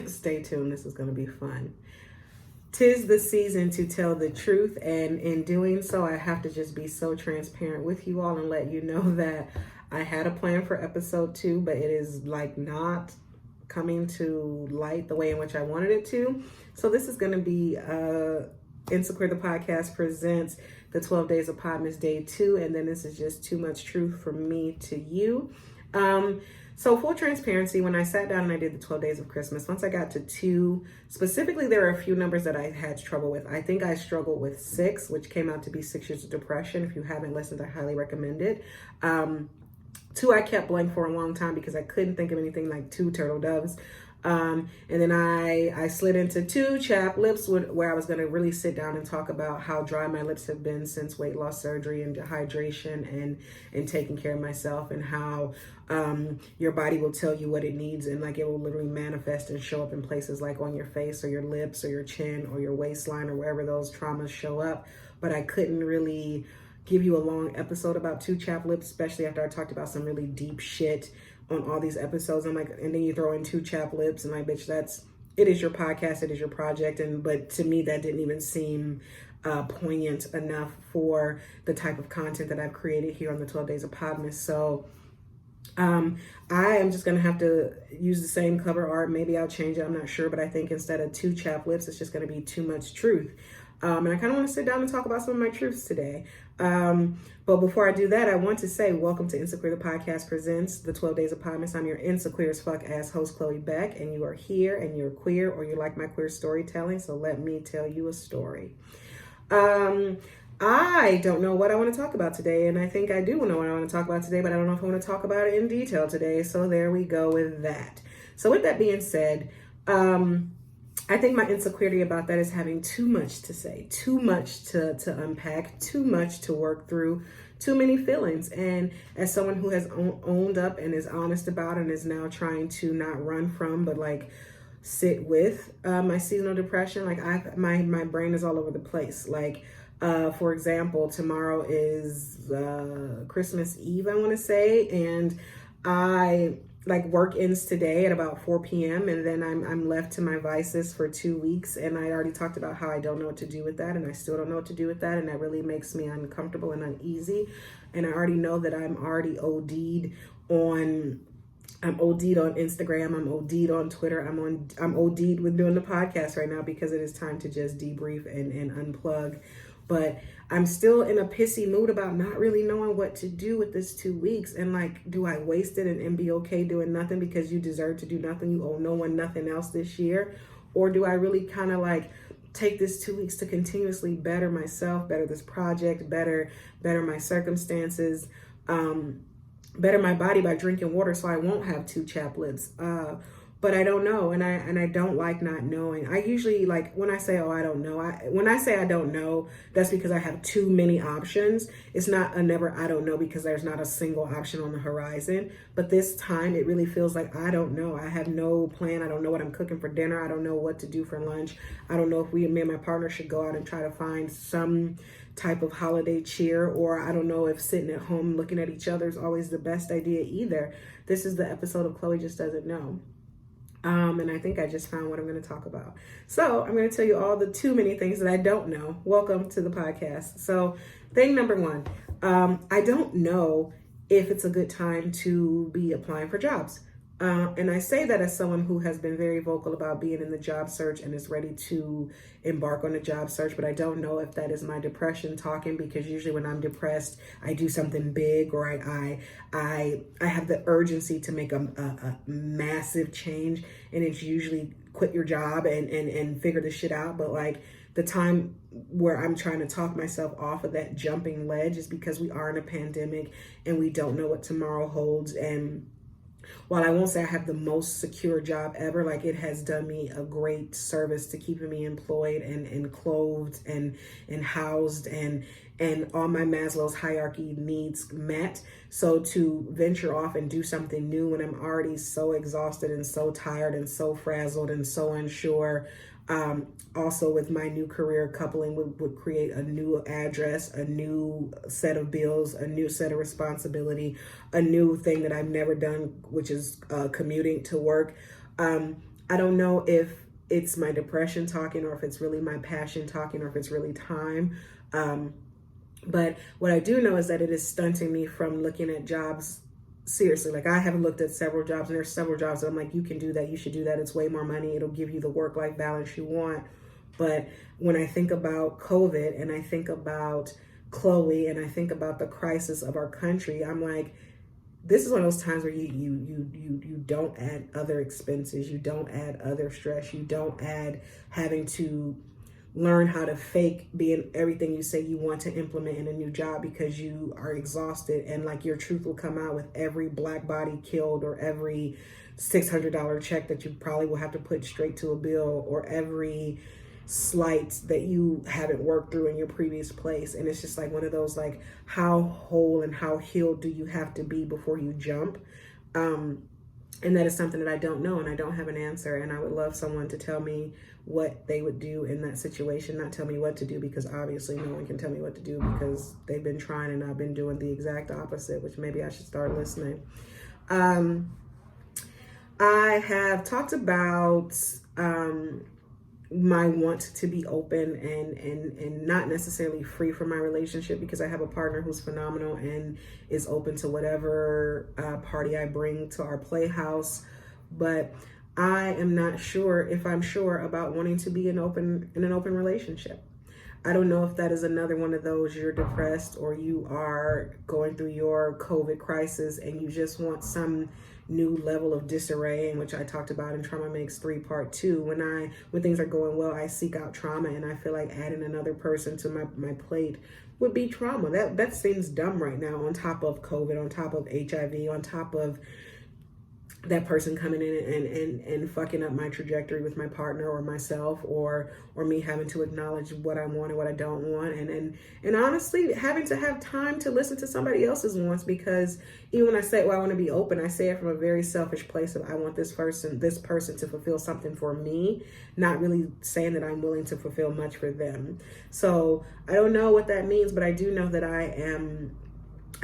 Stay tuned. This is going to be fun. 'Tis the season to tell the truth, and in doing so, I have to just be so transparent with you all and let you know that I had a plan for episode 2, but it is like not coming to light the way in which I wanted it to. So this is going to be Insequeer the podcast presents the 12 Days of Podmas Day 2, and then this is just too much truth from me to you. So full transparency, when I sat down and I did the 12 Days of Christmas, once I got to 2, specifically there are a few numbers that I had trouble with. I think I struggled with 6, which came out to be 6 years of depression. If you haven't listened, I highly recommend it. 2, I kept blank for a long time because I couldn't think of anything like 2 turtle doves. And then I slid into 2 chapped lips, where I was going to really sit down and talk about how dry my lips have been since weight loss surgery and dehydration and taking care of myself, and how your body will tell you what it needs, and like it will literally manifest and show up in places like on your face or your lips or your chin or your waistline or wherever those traumas show up. But I couldn't really give you a long episode about 2 chapped lips, especially after I talked about some really deep shit on all these episodes. I'm like, and then you throw in 2 chapped lips, and like, bitch, it is your podcast, it is your project. But to me, that didn't even seem poignant enough for the type of content that I've created here on the 12 Days of Podmas. So I am just going to have to use the same cover art. Maybe I'll change it, I'm not sure, but I think instead of 2 chapped lips, it's just going to be too much truth. And I kind of want to sit down and talk about some of my truths today. But before I do that, I want to say welcome to Insequeer the podcast presents the 12 Days of Podmas. I'm your Insequeer as fuck ass host, Chloe Beck, and you are here and you're queer, or you like my queer storytelling. So let me tell you a story. I don't know what I want to talk about today, and I think I do know what I want to talk about today, but I don't know if I want to talk about it in detail today. So there we go with that. So with that being said, I think my insecurity about that is having too much to say, too much to unpack, too much to work through, too many feelings. And as someone who has owned up and is honest about and is now trying to not run from, but like sit with my seasonal depression, like my brain is all over the place. Like, for example, tomorrow is Christmas Eve, I want to say, and work ends today at about 4 p.m. and then I'm left to my vices for 2 weeks. And I already talked about how I don't know what to do with that, and I still don't know what to do with that, and that really makes me uncomfortable and uneasy. And I already know that I'm already OD'd on Instagram, I'm OD'd on Twitter, I'm OD'd with doing the podcast right now because it is time to just debrief and unplug. But I'm still in a pissy mood about not really knowing what to do with this 2 weeks. And like, do I waste it and be okay doing nothing because you deserve to do nothing? You owe no one nothing else this year. Or do I really kind of like take this 2 weeks to continuously better myself, better this project, better my circumstances, better my body by drinking water so I won't have 2 chapped lips. But I don't know, and I don't like not knowing. I usually, like, when I say, oh, I don't know, when I say I don't know, that's because I have too many options. It's not a never I don't know because there's not a single option on the horizon. But this time, it really feels like I don't know. I have no plan. I don't know what I'm cooking for dinner. I don't know what to do for lunch. I don't know if me and my partner should go out and try to find some type of holiday cheer, or I don't know if sitting at home looking at each other is always the best idea either. This is the episode of Chloe Just Doesn't Know. And I think I just found what I'm going to talk about. So I'm going to tell you all the too many things that I don't know. Welcome to the podcast. So thing number 1, I don't know if it's a good time to be applying for jobs. And I say that as someone who has been very vocal about being in the job search and is ready to embark on a job search, but I don't know if that is my depression talking, because usually when I'm depressed, I do something big, or I have the urgency to make a massive change, and it's usually quit your job and figure this shit out. But like the time where I'm trying to talk myself off of that jumping ledge is because we are in a pandemic and we don't know what tomorrow holds. And while I won't say I have the most secure job ever, like it has done me a great service to keeping me employed and clothed and housed and all my Maslow's hierarchy needs met. So to venture off and do something new when I'm already so exhausted and so tired and so frazzled and so unsure, also with my new career coupling would create a new address, a new set of bills, a new set of responsibility, a new thing that I've never done, which is commuting to work. I don't know if it's my depression talking, or if it's really my passion talking, or if it's really time. But what I do know is that it is stunting me from looking at jobs seriously. Like, I have looked at several jobs, and there's several jobs that I'm like, you can do that, you should do that, it's way more money, it'll give you the work-life balance you want. But when I think about COVID, and I think about Chloe, and I think about the crisis of our country, I'm like, this is one of those times where you don't add other expenses, you don't add other stress, you don't add having to learn how to fake being everything you say you want to implement in a new job because you are exhausted, and like your truth will come out with every black body killed, or every $600 check that you probably will have to put straight to a bill, or every slight that you haven't worked through in your previous place. And it's just like one of those, like, how whole and how healed do you have to be before you jump? And that is something that I don't know, and I don't have an answer. And I would love someone to tell me what they would do in that situation, not tell me what to do, because obviously no one can tell me what to do, because they've been trying and I've been doing the exact opposite, which maybe I should start listening. I have talked about my want to be open and not necessarily free from my relationship, because I have a partner who's phenomenal and is open to whatever party I bring to our playhouse. But I am not sure if I'm sure about wanting to be in an open relationship. I don't know if that is another one of those, you're depressed, or you are going through your COVID crisis and you just want some new level of disarray, in which I talked about in Trauma Makes 3 Part 2. When things are going well, I seek out trauma, and I feel like adding another person to my plate would be trauma. That seems dumb right now, on top of COVID, on top of HIV, on top of that person coming in and fucking up my trajectory with my partner or myself, or me having to acknowledge what I want and what I don't want, and honestly having to have time to listen to somebody else's wants. Because even when I say, well, I want to be open, I say it from a very selfish place of, I want this person to fulfill something for me, not really saying that I'm willing to fulfill much for them. So I don't know what that means, but I do know that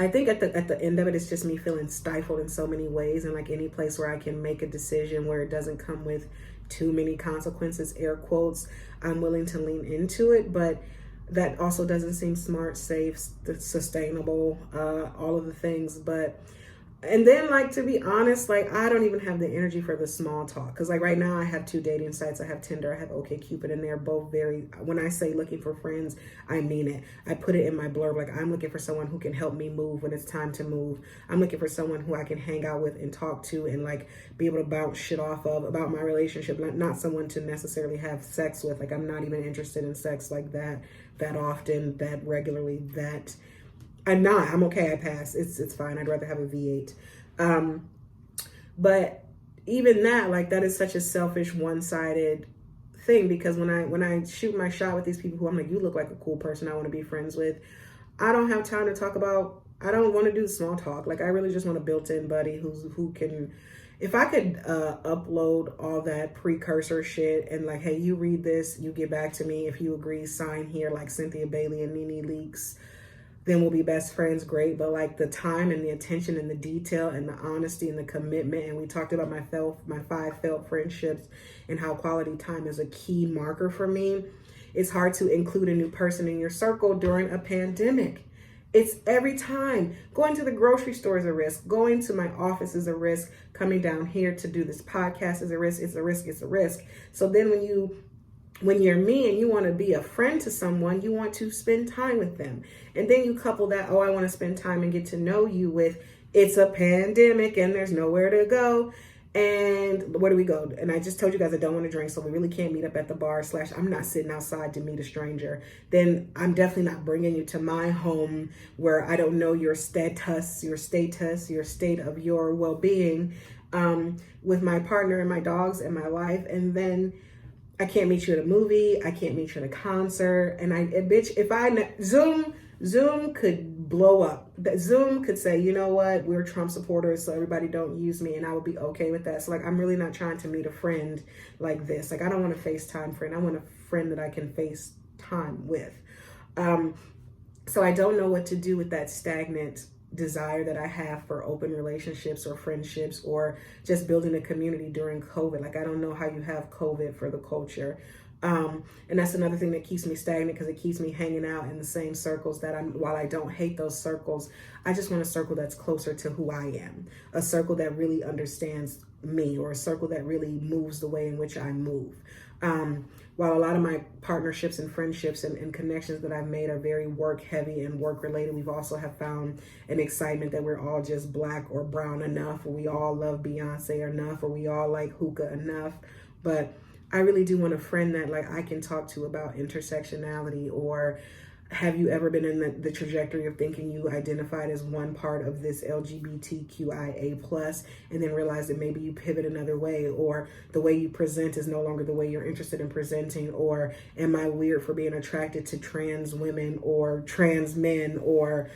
I think at the end of it, it's just me feeling stifled in so many ways. And like any place where I can make a decision where it doesn't come with too many consequences, air quotes, I'm willing to lean into it. But that also doesn't seem smart, safe, sustainable, all of the things. And then, like, to be honest, like, I don't even have the energy for the small talk. Because, like, right now I have 2 dating sites. I have Tinder, I have OkCupid, and they're both when I say looking for friends, I mean it. I put it in my blurb, like, I'm looking for someone who can help me move when it's time to move. I'm looking for someone who I can hang out with and talk to and, like, be able to bounce shit off of about my relationship. Not someone to necessarily have sex with. Like, I'm not even interested in sex like that often, that regularly, that... I'm okay. I pass. It's fine. I'd rather have a V8. But even that, like, that is such a selfish, one-sided thing, because when I shoot my shot with these people who I'm like, you look like a cool person I want to be friends with, I don't have time to talk about, I don't want to do small talk. Like, I really just want a built-in buddy who can, if I could upload all that precursor shit and, like, hey, you read this, you get back to me. If you agree, sign here, like Cynthia Bailey and Nene Leakes, then we'll be best friends, great. But like the time and the attention and the detail and the honesty and the commitment, and we talked about my 5 failed friendships and how quality time is a key marker for me. It's hard to include a new person in your circle during a pandemic. It's every time. Going to the grocery store is a risk. Going to my office is a risk. Coming down here to do this podcast is a risk. It's a risk. It's a risk. So then when you're me and you want to be a friend to someone, you want to spend time with them. And then you couple that, oh, I want to spend time and get to know you, with it's a pandemic and there's nowhere to go. And where do we go? And I just told you guys I don't want to drink, so we really can't meet up at the bar / I'm not sitting outside to meet a stranger. Then I'm definitely not bringing you to my home where I don't know your status, your state of your well-being, with my partner and my dogs and my life. And then I can't meet you at a movie. I can't meet you at a concert. And Zoom could blow up. Zoom could say, you know what, we're Trump supporters, so everybody don't use me, and I would be okay with that. So like, I'm really not trying to meet a friend like this. Like, I don't want a FaceTime friend. I want a friend that I can FaceTime with. So I don't know what to do with that stagnant desire that I have for open relationships or friendships or just building a community during COVID. Like, I don't know how you have COVID for the culture. And that's another thing that keeps me stagnant, because it keeps me hanging out in the same circles that while I don't hate those circles, I just want a circle that's closer to who I am, a circle that really understands me, or a circle that really moves the way in which I move. While a lot of my partnerships and friendships and connections that I've made are very work heavy and work related, we've also have found an excitement that we're all just black or brown enough, or we all love Beyonce enough, or we all like hookah enough. But I really do want a friend that like I can talk to about intersectionality, or have you ever been in the trajectory of thinking you identified as one part of this LGBTQIA plus, and then realize that maybe you pivot another way, or the way you present is no longer the way you're interested in presenting, or am I weird for being attracted to trans women or trans men, or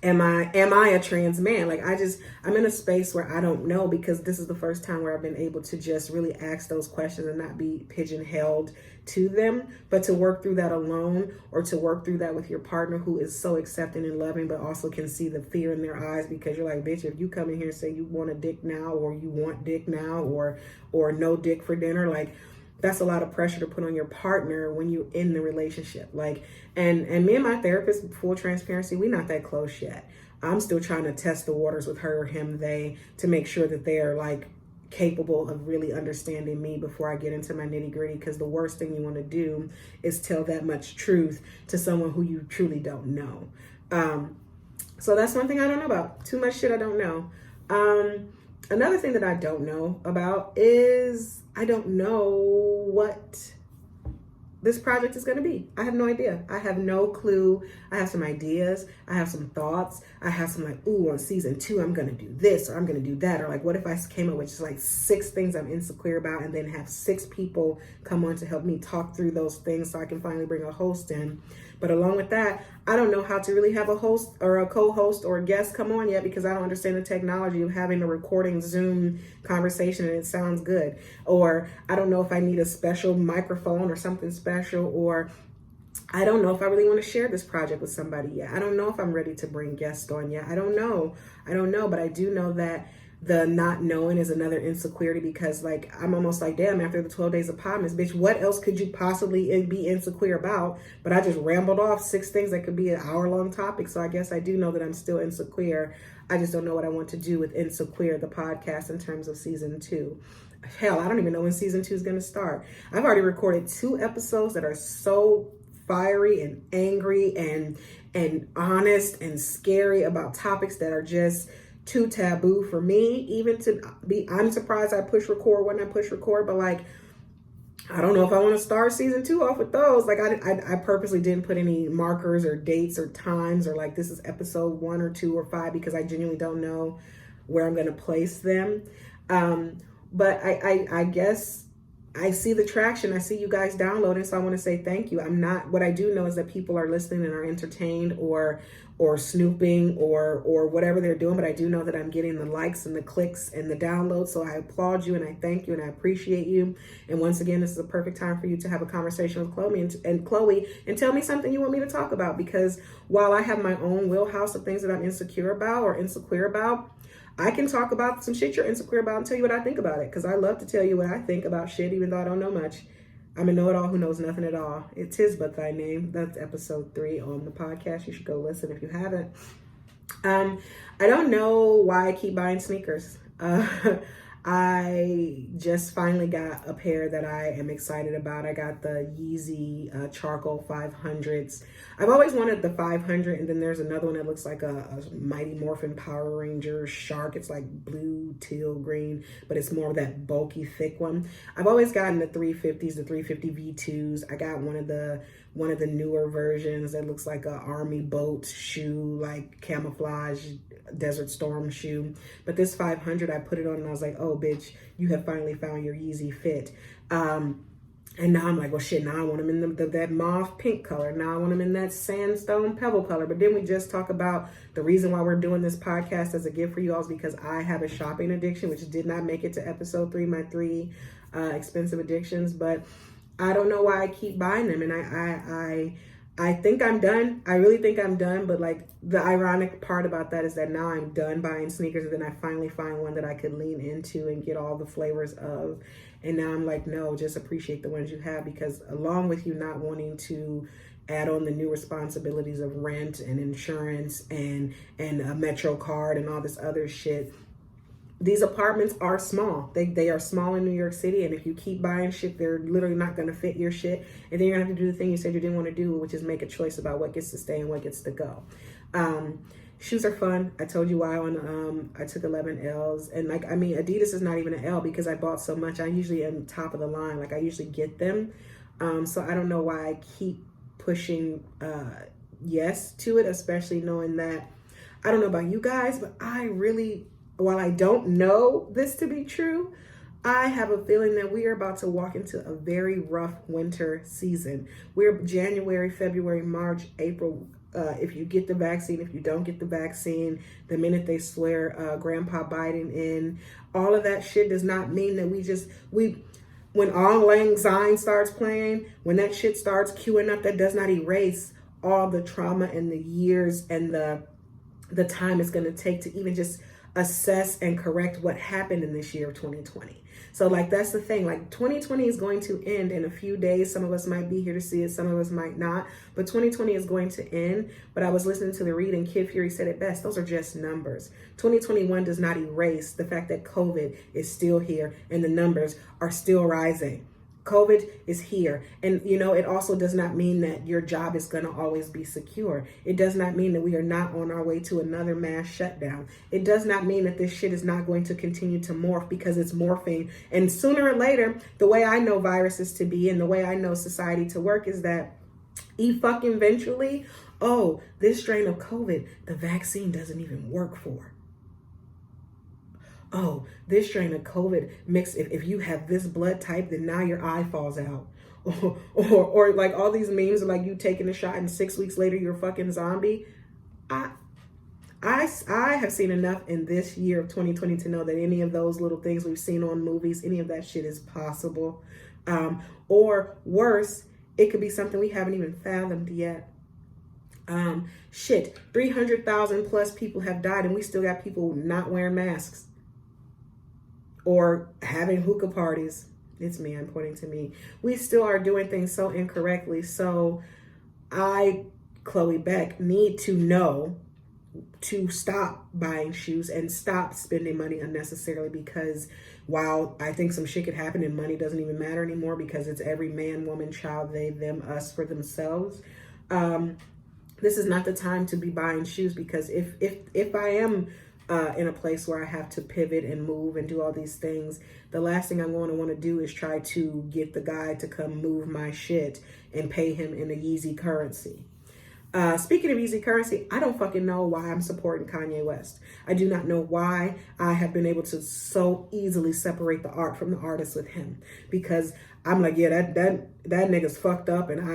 am I a trans man? Like, I'm in a space where I don't know, because this is the first time where I've been able to just really ask those questions and not be pigeonholed to them, but to work through that alone, or to work through that with your partner who is so accepting and loving, but also can see the fear in their eyes, because you're like, bitch, if you come in here and say you want a dick now, or you want dick now, or no dick for dinner, like, that's a lot of pressure to put on your partner when you're in the relationship. Like, and me and my therapist, full transparency, we're not that close yet. I'm still trying to test the waters with her, him, they, to make sure that they are like capable of really understanding me before I get into my nitty gritty. Because the worst thing you want to do is tell that much truth to someone who you truly don't know. So that's one thing I don't know about. Too much shit I don't know. Another thing that I don't know about is I don't know what this project is going to be. I have no idea. I have no clue. I have some ideas. I have some thoughts. I have some like, ooh, on season 2, I'm going to do this, or I'm going to do that. Or like, what if I came up with just like 6 things I'm insecure about, and then have 6 people come on to help me talk through those things so I can finally bring a host in. But along with that, I don't know how to really have a host or a co-host or a guest come on yet, because I don't understand the technology of having a recording Zoom conversation and it sounds good. Or I don't know if I need a special microphone or something special, or I don't know if I really want to share this project with somebody yet. I don't know if I'm ready to bring guests on yet. I don't know, but I do know that the not knowing is another insecurity, because like I'm almost like, damn, after the 12 days of podmas, bitch, what else could you possibly be insecure about? But I just rambled off 6 things that could be an hour-long topic. So I guess I do know that I'm still insecure. I just don't know what I want to do with Insequeer, the podcast, in terms of season 2. Hell, I don't even know when season 2 is going to start. I've already recorded 2 episodes that are so fiery and angry and honest and scary about topics that are just too taboo for me even to be. I'm surprised I push record when I push record, but like, I don't know if I want to start season 2 off with those. Like, I purposely didn't put any markers or dates or times, or like this is episode 1 or 2 or 5, because I genuinely don't know where I'm going to place them. But I guess I see the traction. I see you guys downloading, so I want to say thank you. What I do know is that people are listening and are entertained, or snooping, or whatever they're doing. But I do know that I'm getting the likes and the clicks and the downloads. So I applaud you and I thank you and I appreciate you. And once again, this is a perfect time for you to have a conversation with Chloe and tell me something you want me to talk about. Because while I have my own wheelhouse of things that I'm insecure about, I can talk about some shit you're insecure about and tell you what I think about it. Because I love to tell you what I think about shit, even though I don't know much. I'm a know-it-all who knows nothing at all. It's his but thy name. That's episode 3 on the podcast. You should go listen if you haven't. I don't know why I keep buying sneakers. I just finally got a pair that I am excited about. I got the Yeezy Charcoal 500s. I've always wanted the 500, and then there's another one that looks like a Mighty Morphin Power Ranger shark. It's like blue, teal, green, but it's more of that bulky, thick one. I've always gotten the 350s, the 350 V2s. I got one of the newer versions that looks like a army boat shoe, like camouflage Desert Storm shoe. But this 500, I put it on and I was like, oh bitch, you have finally found your Yeezy fit. And now I'm like, well shit, now I want them in that mauve pink color. Now I want them in that sandstone pebble color. But then we just talk about the reason why we're doing this podcast as a gift for you all is because I have a shopping addiction, which did not make it to episode 3, my 3 expensive addictions. But I don't know why I keep buying them. And I think I'm done. I really think I'm done. But like the ironic part about that is that now I'm done buying sneakers, and then I finally find one that I could lean into and get all the flavors of. And now I'm like, no, just appreciate the ones you have, because along with you not wanting to add on the new responsibilities of rent and insurance and a Metro card and all this other shit, these apartments are small. They are small in New York City, and if you keep buying shit, they're literally not going to fit your shit. And then you're going to have to do the thing you said you didn't want to do, which is make a choice about what gets to stay and what gets to go. Shoes are fun. I told you why on I took 11 L's, and like, I mean, Adidas is not even an L because I bought so much. I usually am top of the line. Like, I usually get them. So I don't know why I keep pushing yes to it, especially knowing that, I don't know about you guys, but I really, while I don't know this to be true, I have a feeling that we are about to walk into a very rough winter season. We're January, February, March, April. If you get the vaccine, if you don't get the vaccine, the minute they swear Grandpa Biden in, all of that shit does not mean that when Aung Lang Syne starts playing, when that shit starts queuing up, that does not erase all the trauma and the years and the time it's going to take to even just assess and correct what happened in this year of 2020. So like, that's the thing, like 2020 is going to end in a few days. Some of us might be here to see it, some of us might not, but 2020 is going to end. But I was listening to the read and Kid Fury said it best, those are just numbers. 2021 does not erase the fact that COVID is still here and the numbers are still rising. COVID is here. And, you know, it also does not mean that your job is going to always be secure. It does not mean that we are not on our way to another mass shutdown. It does not mean that this shit is not going to continue to morph, because it's morphing. And sooner or later, the way I know viruses to be and the way I know society to work is that eventually, oh, this strain of COVID, the vaccine doesn't even work for. Oh, this strain of COVID mixed, if you have this blood type, then now your eye falls out. Or like all these memes of like you taking a shot and 6 weeks later you're a fucking zombie. I have seen enough in this year of 2020 to know that any of those little things we've seen on movies, any of that shit is possible. Or worse, it could be something we haven't even fathomed yet. 300,000 plus people have died and we still got people not wearing masks or having hookah parties. It's me, I'm pointing to me. We still are doing things so incorrectly. So I, Chloe Beck, need to know to stop buying shoes and stop spending money unnecessarily, because while I think some shit could happen and money doesn't even matter anymore because it's every man, woman, child, they, them, us for themselves. This is not the time to be buying shoes, because if I am in a place where I have to pivot and move and do all these things, the last thing I'm going to want to do is try to get the guy to come move my shit and pay him in a Yeezy currency. Speaking of easy currency, I don't fucking know why I'm supporting Kanye West. I do not know why I have been able to so easily separate the art from the artist with him, because I'm like, yeah, that nigga's fucked up, and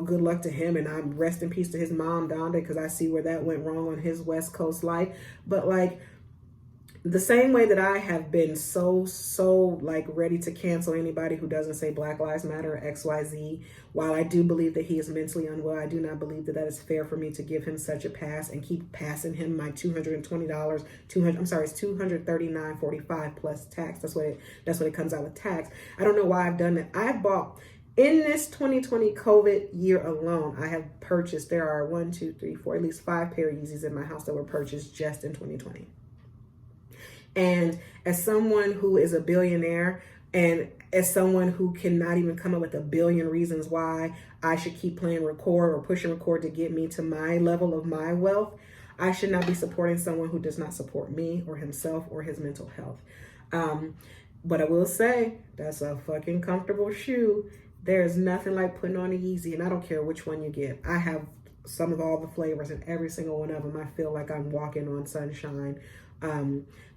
good luck to him, and I'm rest in peace to his mom, Donda, because I see where that went wrong on his West Coast life. But like, the same way that I have been so like ready to cancel anybody who doesn't say Black Lives Matter or XYZ, while I do believe that he is mentally unwell, I do not believe that is fair for me to give him such a pass and keep passing him my $220, it's $239.45 plus tax. That's what it comes out with tax. I don't know why I've done that. I've bought, in this 2020 COVID year alone, I have purchased, there are 1, 2, 3, 4, at least 5 pair of Yeezys in my house that were purchased just in 2020. And as someone who is a billionaire, and as someone who cannot even come up with a billion reasons why I should keep playing record or pushing record to get me to my level of my wealth, I should not be supporting someone who does not support me or himself or his mental health. But I will say, that's a fucking comfortable shoe. There's nothing like putting on a Yeezy, and I don't care which one you get. I have some of all the flavors, and every single one of them, I feel like I'm walking on sunshine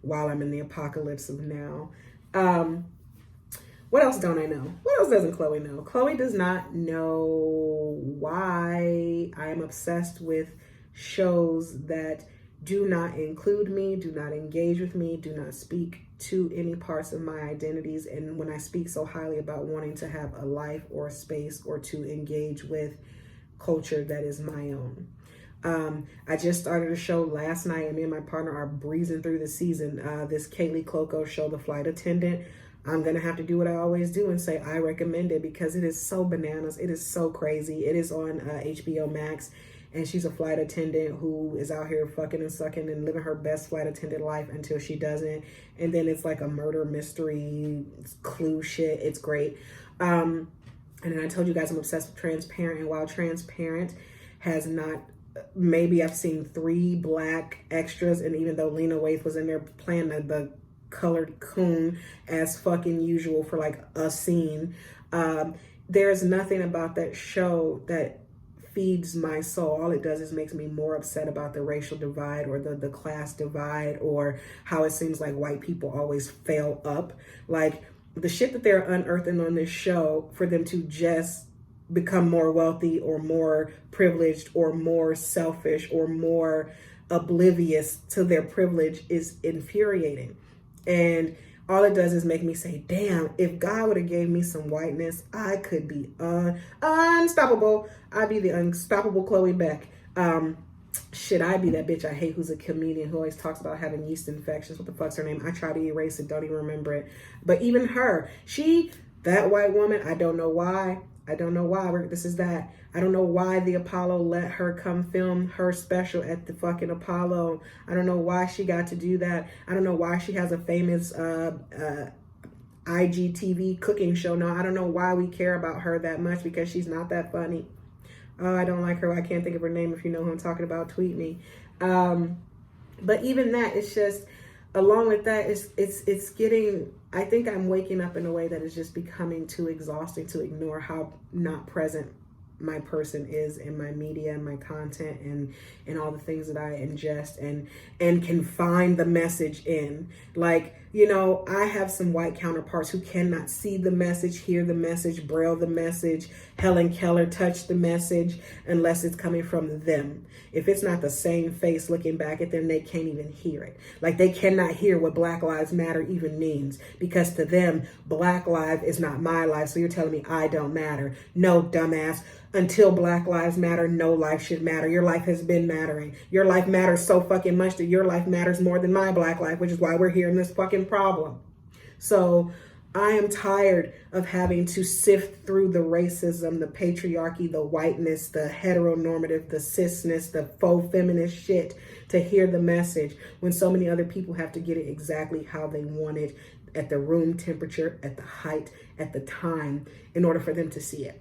while I'm in the apocalypse of now. What else don't I know? What else doesn't Chloe know? Chloe does not know why I am obsessed with shows that do not include me, do not engage with me, do not speak to any parts of my identities. And when I speak so highly about wanting to have a life or a space or to engage with culture that is my own. I just started a show last night, and me and my partner are breezing through the season. This Kaylee Cloco show, The Flight Attendant. I'm going to have to do what I always do and say I recommend it because it is so bananas. It is so crazy. It is on HBO Max, and she's a flight attendant who is out here fucking and sucking and living her best flight attendant life until she doesn't. And then it's like a murder mystery clue shit. It's great. And then I told you guys I'm obsessed with Transparent, and while Transparent has not... Maybe I've seen 3 black extras, and even though Lena Waithe was in there playing the colored coon as fucking usual for like a scene, there's nothing about that show that feeds my soul. All it does is makes me more upset about the racial divide or the class divide, or how it seems like white people always fail up. Like the shit that they're unearthing on this show for them to just become more wealthy or more privileged or more selfish or more oblivious to their privilege is infuriating. And all it does is make me say, damn, if God would have gave me some whiteness, I could be unstoppable. I'd be the unstoppable Chloe Beck. Shit, I'd be that bitch I hate who's a comedian who always talks about having yeast infections. What the fuck's her name? I try to erase it, don't even remember it. But even her, that white woman, I don't know why. This is that. I don't know why the Apollo let her come film her special at the fucking Apollo. I don't know why she got to do that. I don't know why she has a famous IGTV cooking show now. I don't know why we care about her that much, because she's not that funny. Oh, I don't like her. I can't think of her name. If you know who I'm talking about, tweet me. But even that, it's just, along with that, it's getting, I think I'm waking up in a way that is just becoming too exhausting to ignore how not present my person is in my media and my content and all the things that I ingest and can find the message in. Like, you know, I have some white counterparts who cannot see the message, hear the message, braille the message, Helen Keller touch the message unless it's coming from them. If it's not the same face looking back at them, they can't even hear it. Like, they cannot hear what Black Lives Matter even means, because to them, Black life is not my life. So you're telling me I don't matter. No, dumbass. Until Black Lives Matter, no life should matter. Your life has been mattering. Your life matters so fucking much that your life matters more than my Black life, which is why we're here in this fucking problem. So I am tired of having to sift through the racism, the patriarchy, the whiteness, the heteronormative, the cisness, the faux feminist shit to hear the message, when so many other people have to get it exactly how they want it, at the room temperature, at the height, at the time, in order for them to see it.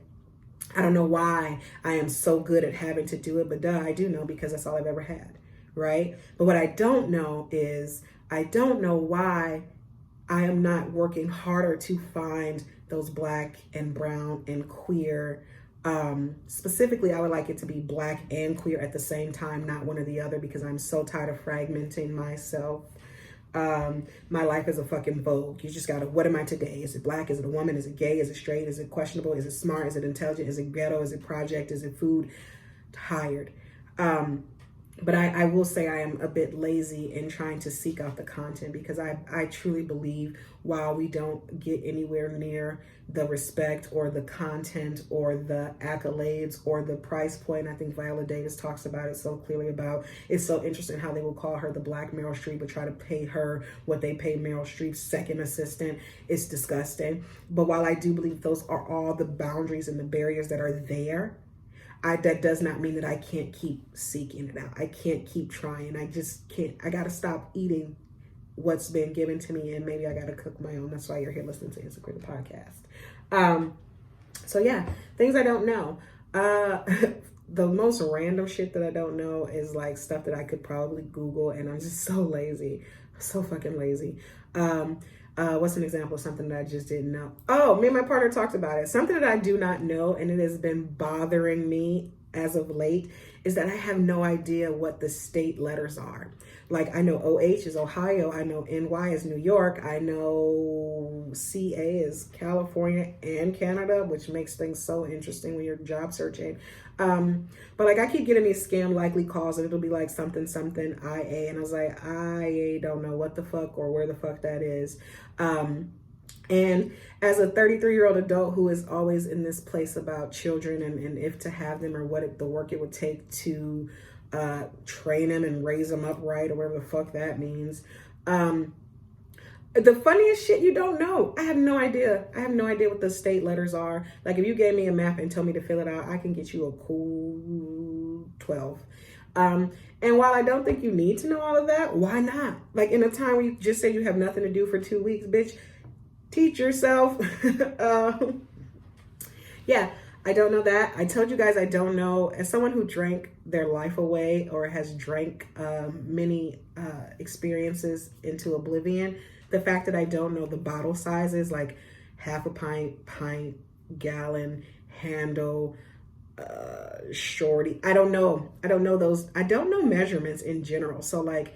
I don't know why I am so good at having to do it, but duh, I do know, because that's all I've ever had, right? But what I don't know is, I don't know why I am not working harder to find those Black and brown and queer. Specifically, I would like it to be Black and queer at the same time, not one or the other, because I'm so tired of fragmenting myself. My life is a fucking Vogue. You just gotta, what am I today? Is it Black? Is it a woman? Is it gay? Is it straight? Is it questionable? Is it smart? Is it intelligent? Is it ghetto? Is it project? Is it food? Tired. But I will say I am a bit lazy in trying to seek out the content, because I truly believe while we don't get anywhere near the respect or the content or the accolades or the price point, I think Viola Davis talks about it so clearly about, it's so interesting how they will call her the Black Meryl Streep but try to pay her what they pay Meryl Streep's second assistant. It's disgusting. But while I do believe those are all the boundaries and the barriers that are there, that does not mean that I can't keep seeking it out. I can't keep trying. I just can't. I got to stop eating what's been given to me, and maybe I got to cook my own. That's why you're here listening to Insequeer, the podcast. So yeah, things I don't know. The most random shit that I don't know is like stuff that I could probably Google, and I'm just so lazy. So fucking lazy. What's an example of something that I just didn't know? Oh, me and my partner talked about it. Something that I do not know, and it has been bothering me as of late, is that I have no idea what the state letters are. Like, I know OH is Ohio. I know NY is New York. I know CA is California and Canada, which makes things so interesting when you're job searching. But like, I keep getting these scam likely calls, and it'll be like something IA, and I was like, I don't know what the fuck or where the fuck that is. And as a 33-year-old adult who is always in this place about children and if to have them or the work it would take to train them and raise them up right, or whatever the fuck that means. The funniest shit, you don't know. I have no idea. I have no idea what the state letters are. Like, if you gave me a map and told me to fill it out, I can get you a cool 12. And while I don't think you need to know all of that, why not? Like, in a time where you just say you have nothing to do for 2 weeks, bitch, teach yourself. Yeah, I don't know that. I told you guys I don't know. As someone who drank their life away or has drank many experiences into oblivion, the fact that I don't know the bottle sizes, like half a pint, gallon, handle, shorty. I don't know those. I don't know measurements in general. So like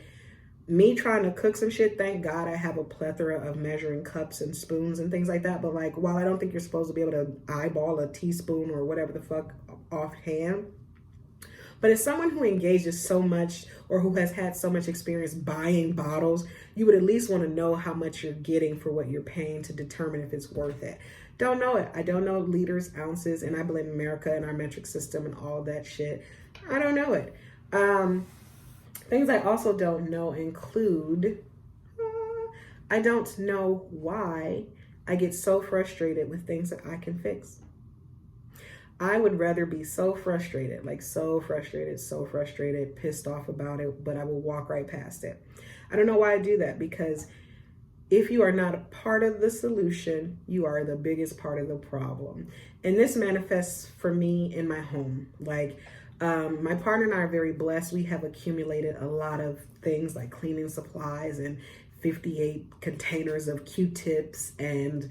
me trying to cook some shit, thank God I have a plethora of measuring cups and spoons and things like that. But like, while I don't think you're supposed to be able to eyeball a teaspoon or whatever the fuck offhand, but as someone who engages so much or who has had so much experience buying bottles, you would at least want to know how much you're getting for what you're paying to determine if it's worth it. Don't know it. I don't know liters, ounces, and I blame America and our metric system and all that shit. I don't know it. Things I also don't know include, I don't know why I get so frustrated with things that I can fix. I would rather be so frustrated, pissed off about it, but I will walk right past it. I don't know why I do that, because if you are not a part of the solution, you are the biggest part of the problem. And this manifests for me in my home. Like, my partner and I are very blessed. We have accumulated a lot of things like cleaning supplies and 58 containers of Q-tips and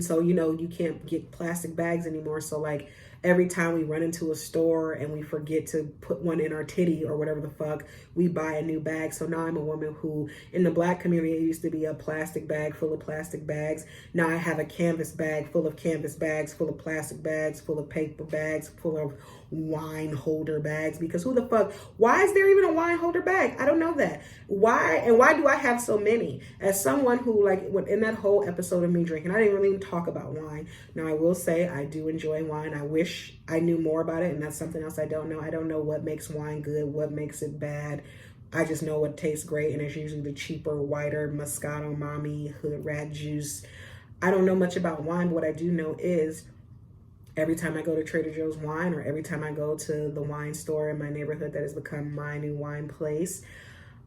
so you can't get plastic bags anymore. So like every time we run into a store and we forget to put one in our titty or whatever the fuck, we buy a new bag. So now I'm a woman who, in the Black community, it used to be a plastic bag full of plastic bags. Now I have a canvas bag full of canvas bags, full of plastic bags, full of paper bags, full of wine holder bags. Because why is there even a wine holder bag? I don't know that. Why do I have so many? As someone who, like, in that whole episode of me drinking, I didn't really even talk about wine. Now I will say I do enjoy wine. I wish I knew more about it, and that's something else I don't know. I don't know what makes wine good, what makes it bad. I just know what tastes great, and it's usually the cheaper, whiter Moscato, Mommy, Hood Rat juice. I don't know much about wine, but what I do know is every time I go to Trader Joe's Wine, or every time I go to the wine store in my neighborhood that has become my new wine place,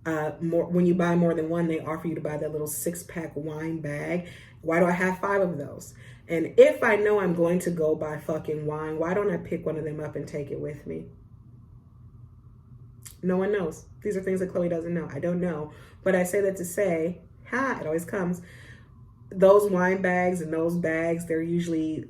when you buy more than one, they offer you to buy that little 6-pack wine bag. Why do I have 5 of those? And if I know I'm going to go buy fucking wine, why don't I pick one of them up and take it with me? No one knows. These are things that Chloe doesn't know. I don't know. But I say that to say, it always comes. Those wine bags and those bags, they're usually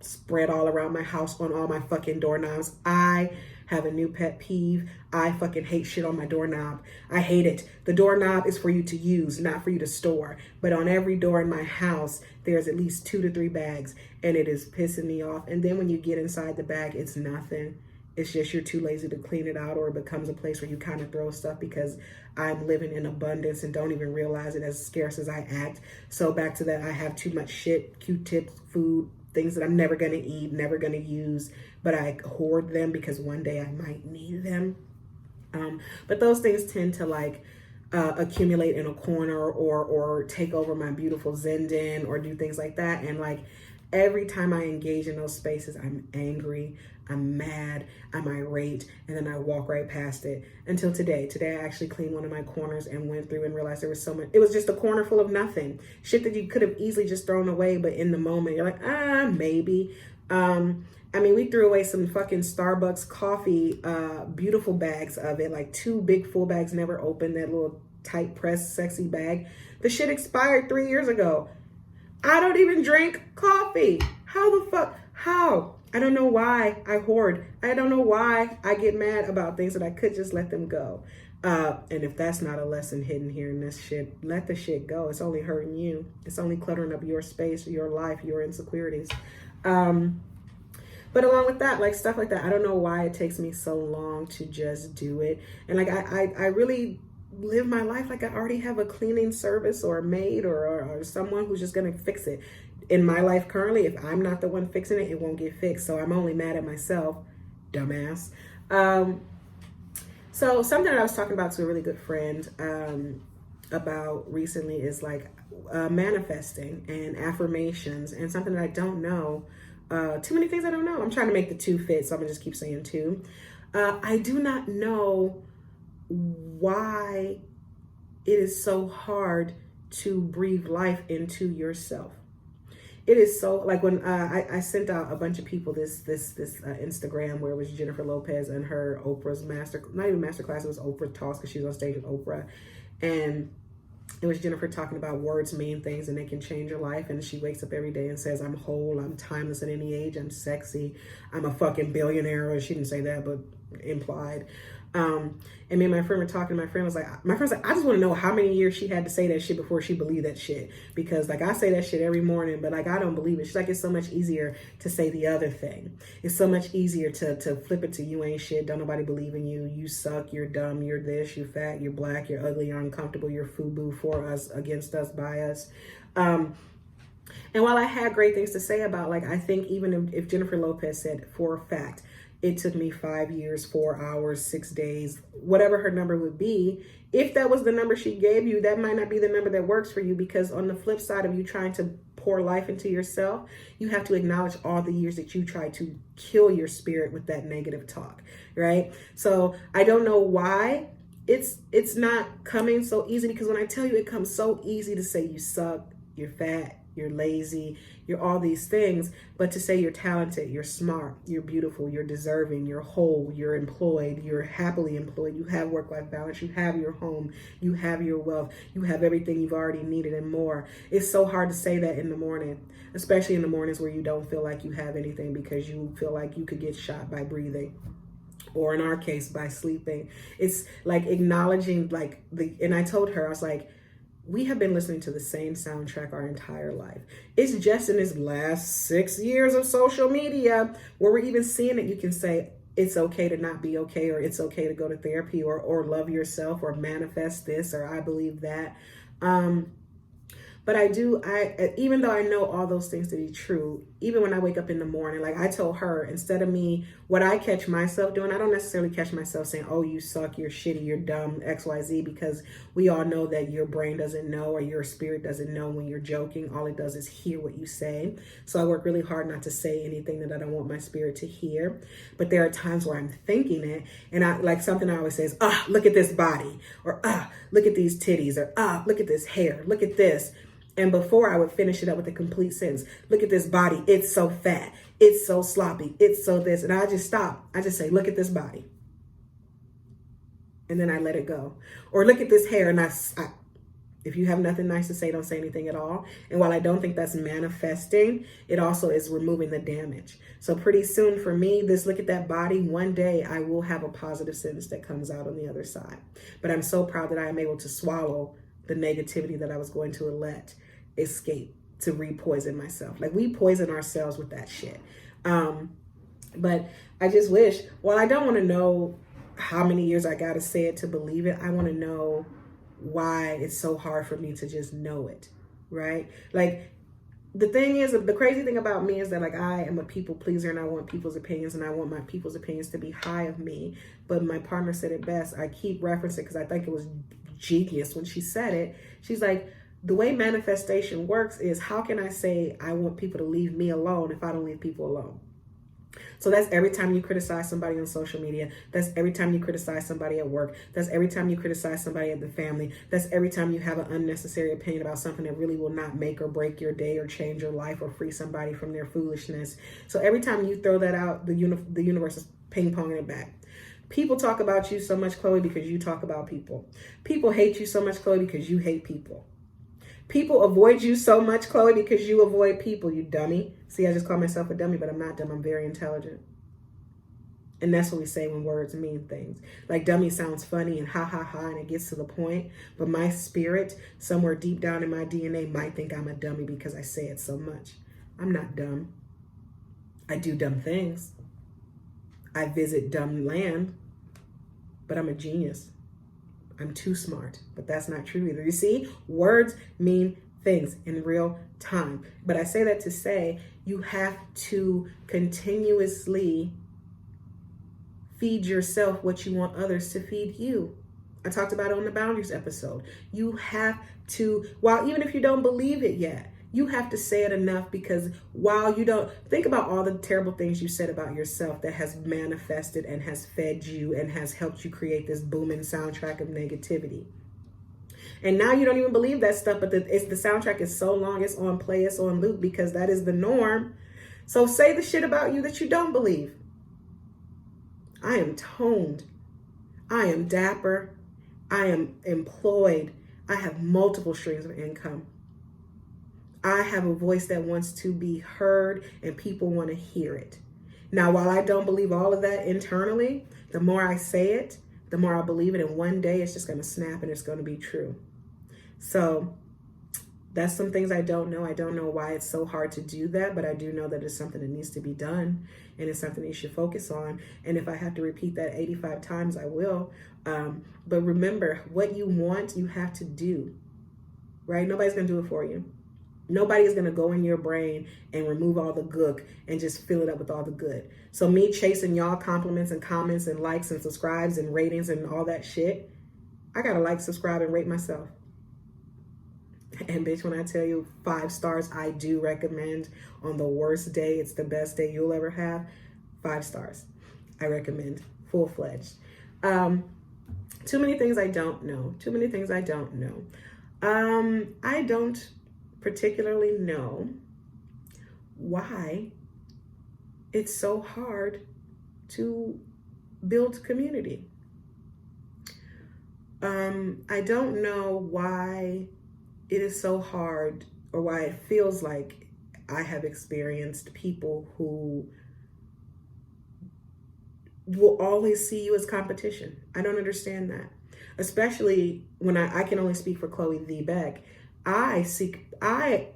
spread all around my house on all my fucking doorknobs. I have a new pet peeve. I fucking hate shit on my doorknob. I hate it. The doorknob is for you to use, not for you to store. But on every door in my house, there's at least 2 to 3 bags, and it is pissing me off. And then when you get inside the bag, it's nothing. It's just you're too lazy to clean it out, or it becomes a place where you kind of throw stuff, because I'm living in abundance and don't even realize it, as scarce as I act. So back to that, I have too much shit, Q-tips, food, things that I'm never going to eat, never going to use, but I hoard them because one day I might need them. But those things tend to like accumulate in a corner or take over my beautiful Zen den or do things like that. And like every time I engage in those spaces, I'm angry, I'm mad, I'm irate, and then I walk right past it until today. Today, I actually cleaned one of my corners and went through and realized there was so much. It was just a corner full of nothing. Shit that you could have easily just thrown away, but in the moment, you're like, maybe. I mean, we threw away some fucking Starbucks coffee, beautiful bags of it, like 2 big full bags, never opened, that little tight press, sexy bag. The shit expired 3 years ago. I don't even drink coffee. How the fuck? How? I don't know why I hoard. I don't know why I get mad about things that I could just let them go. And if that's not a lesson hidden here in this shit, let the shit go. It's only hurting you. It's only cluttering up your space, your life, your insecurities. But along with that, like stuff like that, I don't know why it takes me so long to just do it. And like, I really live my life like I already have a cleaning service or a maid or someone who's just going to fix it. In my life currently, if I'm not the one fixing it, it won't get fixed. So I'm only mad at myself, dumbass. So something that I was talking about to a really good friend about recently is like manifesting and affirmations, and something that I don't know. Too many things I don't know. I'm trying to make the two fit, so I'm gonna just keep saying two. I do not know why it is so hard to breathe life into yourself. It is so, like when I sent out a bunch of people this Instagram where it was Jennifer Lopez and her Oprah's not even masterclass, it was Oprah Talks, because she was on stage with Oprah, and it was Jennifer talking about words mean things and they can change your life. And she wakes up every day and says, I'm whole, I'm timeless at any age, I'm sexy, I'm a fucking billionaire. She didn't say that, but implied. And me and my friend were talking. My friend's like, I just want to know how many years she had to say that shit before she believed that shit. Because like I say that shit every morning, but like I don't believe it. She's like, it's so much easier to say the other thing. It's so much easier to flip it to you ain't shit. Don't nobody believe in you. You suck. You're dumb. You're this. You're fat. You're black. You're ugly. You're uncomfortable. You're FUBU, for us, against us, by us. And while I had great things to say about, like, I think even if Jennifer Lopez said for a fact, it took me 5 years, 4 hours, 6 days, whatever her number would be. If that was the number she gave you, that might not be the number that works for you, because on the flip side of you trying to pour life into yourself, you have to acknowledge all the years that you tried to kill your spirit with that negative talk, right? So I don't know why it's not coming so easy, because when I tell you it comes so easy to say you suck, you're fat, you're lazy, you're all these things, but to say you're talented, you're smart, you're beautiful, you're deserving, you're whole, you're employed, you're happily employed, you have work-life balance, you have your home, you have your wealth, you have everything you've already needed and more. It's so hard to say that in the morning, especially in the mornings where you don't feel like you have anything because you feel like you could get shot by breathing, or in our case, by sleeping. It's like acknowledging, like, and I told her, I was like, we have been listening to the same soundtrack our entire life. It's just in this last 6 years of social media where we're even seeing it. You can say it's okay to not be okay, or it's okay to go to therapy, or love yourself, or manifest this, or I believe that. But I even though I know all those things to be true, even when I wake up in the morning, like I told her, instead of me, what I catch myself doing, I don't necessarily catch myself saying, oh, you suck, you're shitty, you're dumb, XYZ, because we all know that your brain doesn't know, or your spirit doesn't know when you're joking. All it does is hear what you say. So I work really hard not to say anything that I don't want my spirit to hear. But there are times where I'm thinking it, and I, like, something I always say is, look at this body, or look at these titties, or look at this hair, look at this. And before I would finish it up with a complete sentence, look at this body, it's so fat, it's so sloppy, it's so this. And I just stop. I just say, look at this body. And then I let it go. Or look at this hair, and I if you have nothing nice to say, don't say anything at all. And while I don't think that's manifesting, it also is removing the damage. So pretty soon for me, this look at that body, one day I will have a positive sentence that comes out on the other side. But I'm so proud that I am able to swallow the negativity that I was going to let escape, to re-poison myself. Like, we poison ourselves with that shit. But I just wish, well, I don't want to know how many years I got to say it to believe it. I want to know why it's so hard for me to just know it, right? Like, the thing is, the crazy thing about me is that, like, I am a people pleaser, and I want people's opinions, and I want my people's opinions to be high of me. But my partner said it best. I keep referencing because I think it was genius when she said it. She's like, the way manifestation works is, how can I say I want people to leave me alone if I don't leave people alone? So that's every time you criticize somebody on social media. That's every time you criticize somebody at work. That's every time you criticize somebody at the family. That's every time you have an unnecessary opinion about something that really will not make or break your day, or change your life, or free somebody from their foolishness. So every time you throw that out, the universe is ping-ponging it back. People talk about you so much, Chloe, because you talk about people. People hate you so much, Chloe, because you hate people. People avoid you so much, Chloe, because you avoid people, you dummy. See, I just call myself a dummy, but I'm not dumb. I'm very intelligent. And that's what we say when words mean things. Like, dummy sounds funny and ha, ha, ha, and it gets to the point. But my spirit, somewhere deep down in my DNA, might think I'm a dummy because I say it so much. I'm not dumb. I do dumb things. I visit dumb land, but I'm a genius. I'm too smart, but that's not true either. You see, words mean things in real time. But I say that to say you have to continuously feed yourself what you want others to feed you. I talked about it on the boundaries episode. You have to, even if you don't believe it yet, you have to say it enough, because while you don't, think about all the terrible things you said about yourself that has manifested and has fed you and has helped you create this booming soundtrack of negativity. And now you don't even believe that stuff, but the soundtrack is so long, it's on play, it's on loop, because that is the norm. So say the shit about you that you don't believe. I am toned. I am dapper. I am employed. I have multiple streams of income. I have a voice that wants to be heard and people want to hear it. Now, while I don't believe all of that internally, the more I say it, the more I believe it. And one day it's just going to snap and it's going to be true. So that's some things I don't know. I don't know why it's so hard to do that, but I do know that it's something that needs to be done, and it's something that you should focus on. And if I have to repeat that 85 times, I will. But remember, what you want, you have to do, right? Nobody's going to do it for you. Nobody's going to go in your brain and remove all the gook and just fill it up with all the good. So me chasing y'all compliments and comments and likes and subscribes and ratings and all that shit, I got to like, subscribe, and rate myself. And bitch, when I tell you 5 stars, I do recommend. On the worst day, it's the best day you'll ever have. 5 stars. I recommend. Full-fledged. Too many things I don't know. Too many things I don't know. I don't particularly know why it's so hard to build community. I don't know why it is so hard, or why it feels like I have experienced people who will always see you as competition. I don't understand that. Especially when I can only speak for Chloe the Beck. I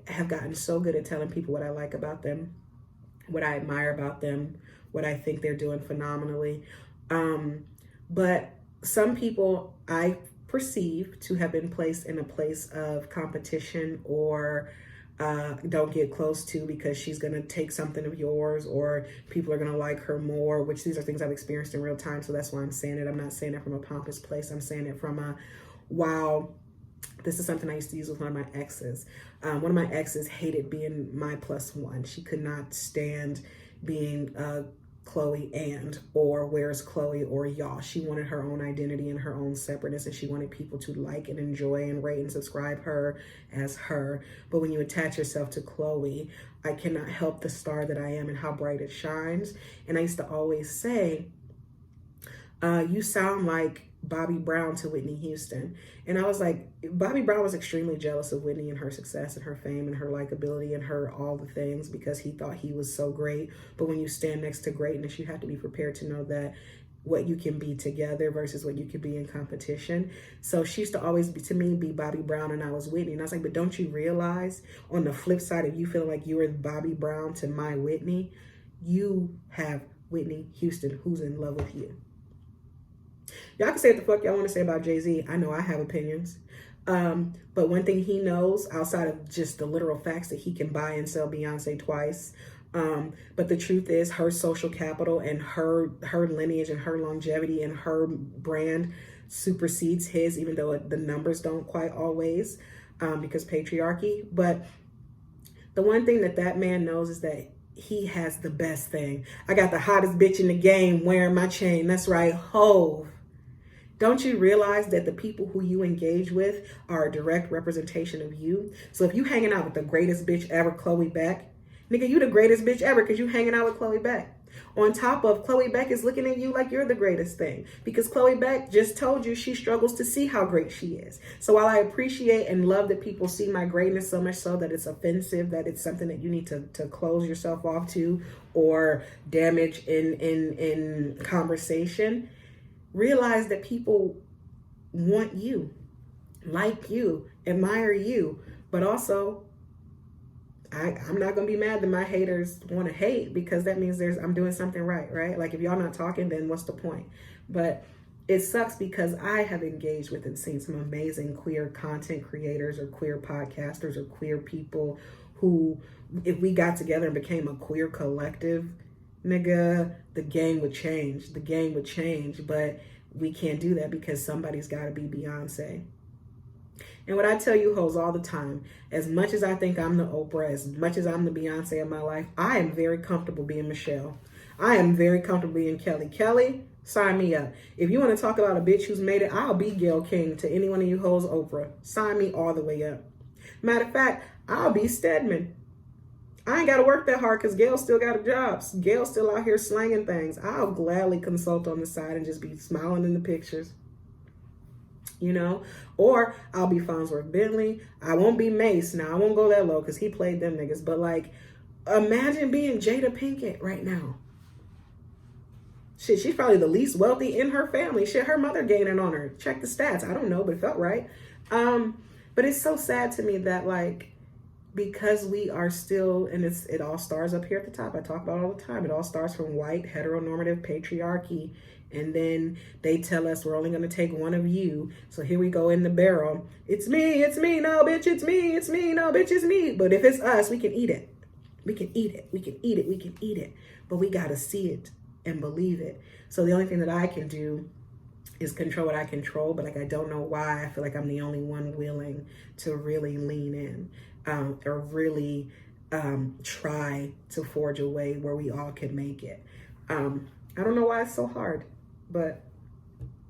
have gotten so good at telling people what I like about them, what I admire about them, what I think they're doing phenomenally. But some people I perceive to have been placed in a place of competition, or don't get close to, because she's going to take something of yours, or people are going to like her more, which these are things I've experienced in real time. So that's why I'm saying it. I'm not saying it from a pompous place. I'm saying it from a, wow, this is something I used to use with one of my exes. One of my exes hated being my +1. She could not stand being Chloe or where's Chloe or y'all. She wanted her own identity and her own separateness, and she wanted people to like and enjoy and rate and subscribe her as her. But when you attach yourself to Chloe, I cannot help the star that I am and how bright it shines. And I used to always say, you sound like Bobby Brown to Whitney Houston. And I was like, Bobby Brown was extremely jealous of Whitney and her success and her fame and her likability and her all the things, because he thought he was so great. But when you stand next to greatness, you have to be prepared to know that what you can be together versus what you can be in competition. So she used to always be Bobby Brown, and I was Whitney. And I was like, but don't you realize, on the flip side of you feeling like you were Bobby Brown to my Whitney, you have Whitney Houston who's in love with you. Y'all can say what the fuck y'all want to say about Jay-Z. I know I have opinions. But one thing he knows, outside of just the literal facts, that he can buy and sell Beyonce twice. But the truth is, her social capital and her lineage and her longevity and her brand supersedes his, even though the numbers don't quite always, because patriarchy. But the one thing that man knows is that he has the best thing. I got the hottest bitch in the game wearing my chain. That's right, Hove. Don't you realize that the people who you engage with are a direct representation of you? So if you hanging out with the greatest bitch ever, Chloe Beck, nigga, you the greatest bitch ever because you hanging out with Chloe Beck. On top of, Chloe Beck is looking at you like you're the greatest thing, because Chloe Beck just told you she struggles to see how great she is. So while I appreciate and love that people see my greatness so much so that it's offensive, that it's something that you need to close yourself off to or damage in conversation, realize that people want you, like you, admire you, but also I'm not going to be mad that my haters want to hate, because that means I'm doing something right? Like, if y'all not talking, then what's the point? But it sucks because I have engaged with and seen some amazing queer content creators or queer podcasters or queer people who, if we got together and became a queer collective, nigga, the game would change. The game would change, but we can't do that because somebody's got to be Beyonce. And what I tell you hoes all the time, as much as I think I'm the Oprah, as much as I'm the Beyonce of my life, I am very comfortable being Michelle. I am very comfortable being Kelly. Kelly, sign me up. If you want to talk about a bitch who's made it, I'll be Gayle King to any one of you hoes Oprah. Sign me all the way up. Matter of fact, I'll be Stedman. I ain't got to work that hard because Gayle still got a job. Gayle's still out here slanging things. I'll gladly consult on the side and just be smiling in the pictures. You know, or I'll be Farnsworth Bentley. I won't be Mace. Now, I won't go that low because he played them niggas. But like, imagine being Jada Pinkett right now. Shit, she's probably the least wealthy in her family. Shit, her mother gaining on her. Check the stats. I don't know, but it felt right. But it's so sad to me that like, because we are still, and it all starts up here at the top. I talk about it all the time. It all starts from white heteronormative patriarchy. And then they tell us we're only going to take one of you. So here we go in the barrel. It's me, no, bitch, it's me, no, bitch, it's me. But if it's us, we can eat it. We can eat it. We can eat it. We can eat it. But we got to see it and believe it. So the only thing that I can do is control what I control. But like, I don't know why I feel like I'm the only one willing to really lean in or really try to forge a way where we all can make it. I don't know why it's so hard. But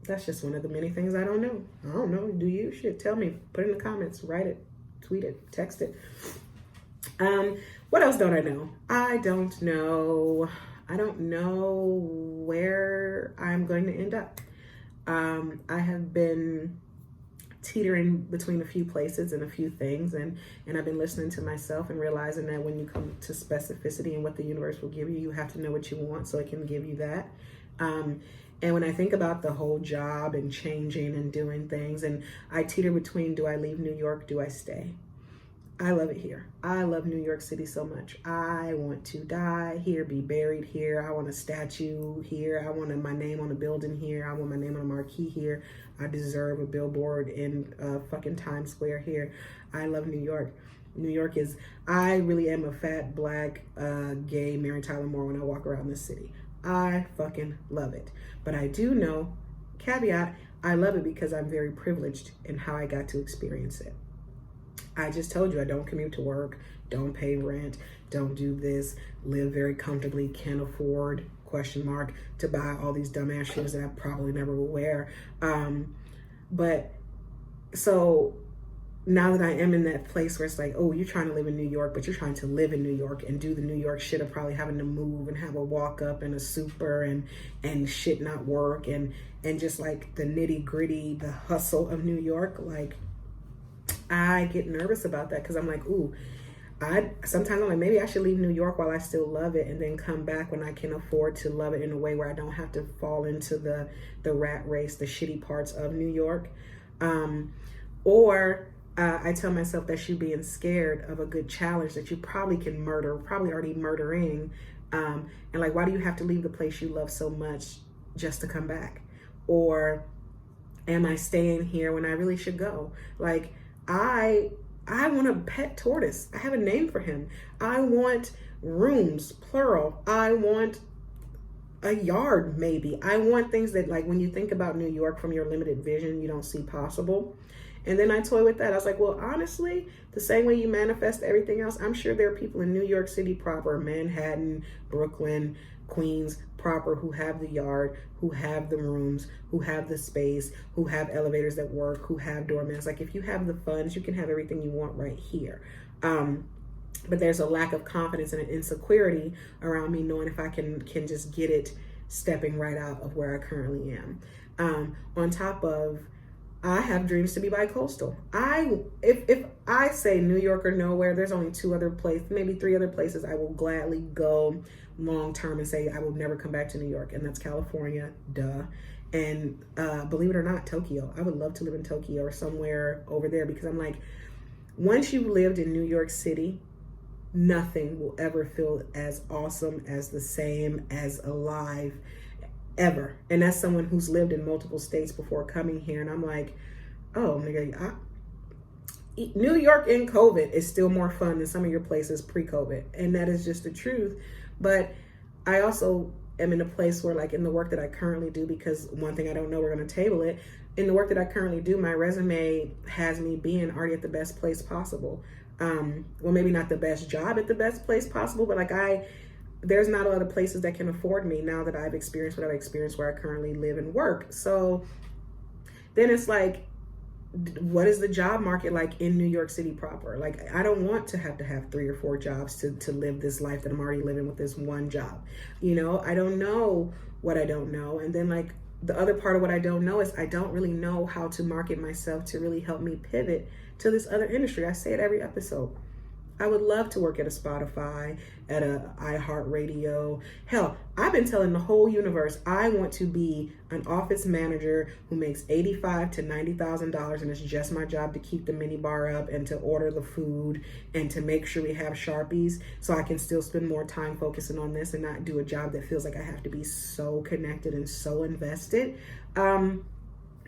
that's just one of the many things I don't know. I don't know. Do you? Shit, tell me. Put it in the comments. Write it. Tweet it. Text it. What else don't I know? I don't know. I don't know where I'm going to end up. I have been teetering between a few places and a few things. And I've been listening to myself and realizing that when you come to specificity and what the universe will give you, you have to know what you want so it can give you that. And when I think about the whole job and changing and doing things, and I teeter between, do I leave New York? Do I stay? I love it here. I love New York City so much. I want to die here, be buried here. I want a statue here. I want my name on a building here. I want my name on a marquee here. I deserve a billboard in fucking Times Square here. I love New York. New York is, I really am a fat, black, gay Mary Tyler Moore when I walk around this city. I fucking love it. But I do know, caveat, I love it because I'm very privileged in how I got to experience it. I just told you I don't commute to work, don't pay rent, don't do this, live very comfortably, can't afford, to buy all these dumbass shoes that I probably never will wear. But so now that I am in that place where it's like, oh, you're trying to live in New York, but you're trying to live in New York and do the New York shit of probably having to move and have a walk up and a super and shit not work and just like the nitty gritty, the hustle of New York. Like, I get nervous about that because I'm like, ooh, sometimes I'm like, maybe I should leave New York while I still love it and then come back when I can afford to love it in a way where I don't have to fall into the rat race, the shitty parts of New York. I tell myself that you being scared of a good challenge that you probably can murder, probably already murdering. And like, why do you have to leave the place you love so much just to come back? Or am I staying here when I really should go? Like, I want a pet tortoise. I have a name for him. I want rooms, plural. I want a yard, maybe. I want things that, like, when you think about New York from your limited vision, you don't see possible. And then I toy with that. I was like, well, honestly, the same way you manifest everything else, I'm sure there are people in New York City proper, Manhattan, Brooklyn, Queens proper, who have the yard, who have the rooms, who have the space, who have elevators that work, who have doormats. Like, if you have the funds, you can have everything you want right here. But there's a lack of confidence and an insecurity around me knowing if I can just get it stepping right out of where I currently am. On top of, I have dreams to be bi-coastal. If I say New York or nowhere, there's only 2 other places, maybe 3 other places I will gladly go long term and say I will never come back to New York, and that's California, duh. And believe it or not, Tokyo. I would love to live in Tokyo or somewhere over there because I'm like, once you've lived in New York City, nothing will ever feel as awesome, as the same, as alive. ever. And that's someone who's lived in multiple states before coming here. And I'm like, oh, nigga, New York in COVID is still more fun than some of your places pre-COVID. And that is just the truth. But I also am in a place where, like, in the work that I currently do, because one thing I don't know, we're going to table it. In the work that I currently do, my resume has me being already at the best place possible. Well, maybe not the best job at the best place possible, but like there's not a lot of places that can afford me now that I've experienced what I've experienced where I currently live and work. So then it's like, what is the job market like in New York City proper? Like, I don't want to have 3 or 4 jobs to live this life that I'm already living with this one job. You know, I don't know what I don't know. And then, like, the other part of what I don't know is I don't really know how to market myself to really help me pivot to this other industry. I say it every episode. I would love to work at a Spotify, at a iHeartRadio. Hell, I've been telling the whole universe I want to be an office manager who makes $85,000 to $90,000, and it's just my job to keep the mini bar up and to order the food and to make sure we have Sharpies so I can still spend more time focusing on this and not do a job that feels like I have to be so connected and so invested.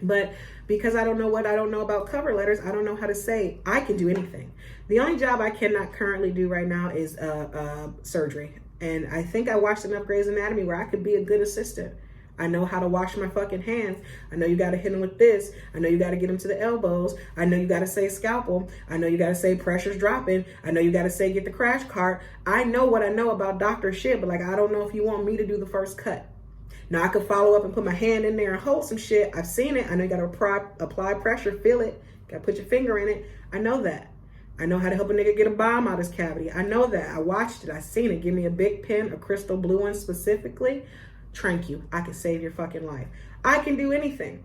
But because I don't know what I don't know about cover letters, I don't know how to say I can do anything. The only job I cannot currently do right now is surgery. And I think I watched enough Grey's Anatomy where I could be a good assistant. I know how to wash my fucking hands. I know you got to hit them with this. I know you got to get them to the elbows. I know you got to say scalpel. I know you got to say pressure's dropping. I know you got to say get the crash cart. I know what I know about doctor shit, but like, I don't know if you want me to do the first cut. Now, I could follow up and put my hand in there and hold some shit. I've seen it. I know you got to apply pressure, feel it. Got to put your finger in it. I know that. I know how to help a nigga get a bomb out of his cavity. I know that. I watched it. I seen it. Give me a big pen, a crystal blue one specifically. Trank you. I can save your fucking life. I can do anything.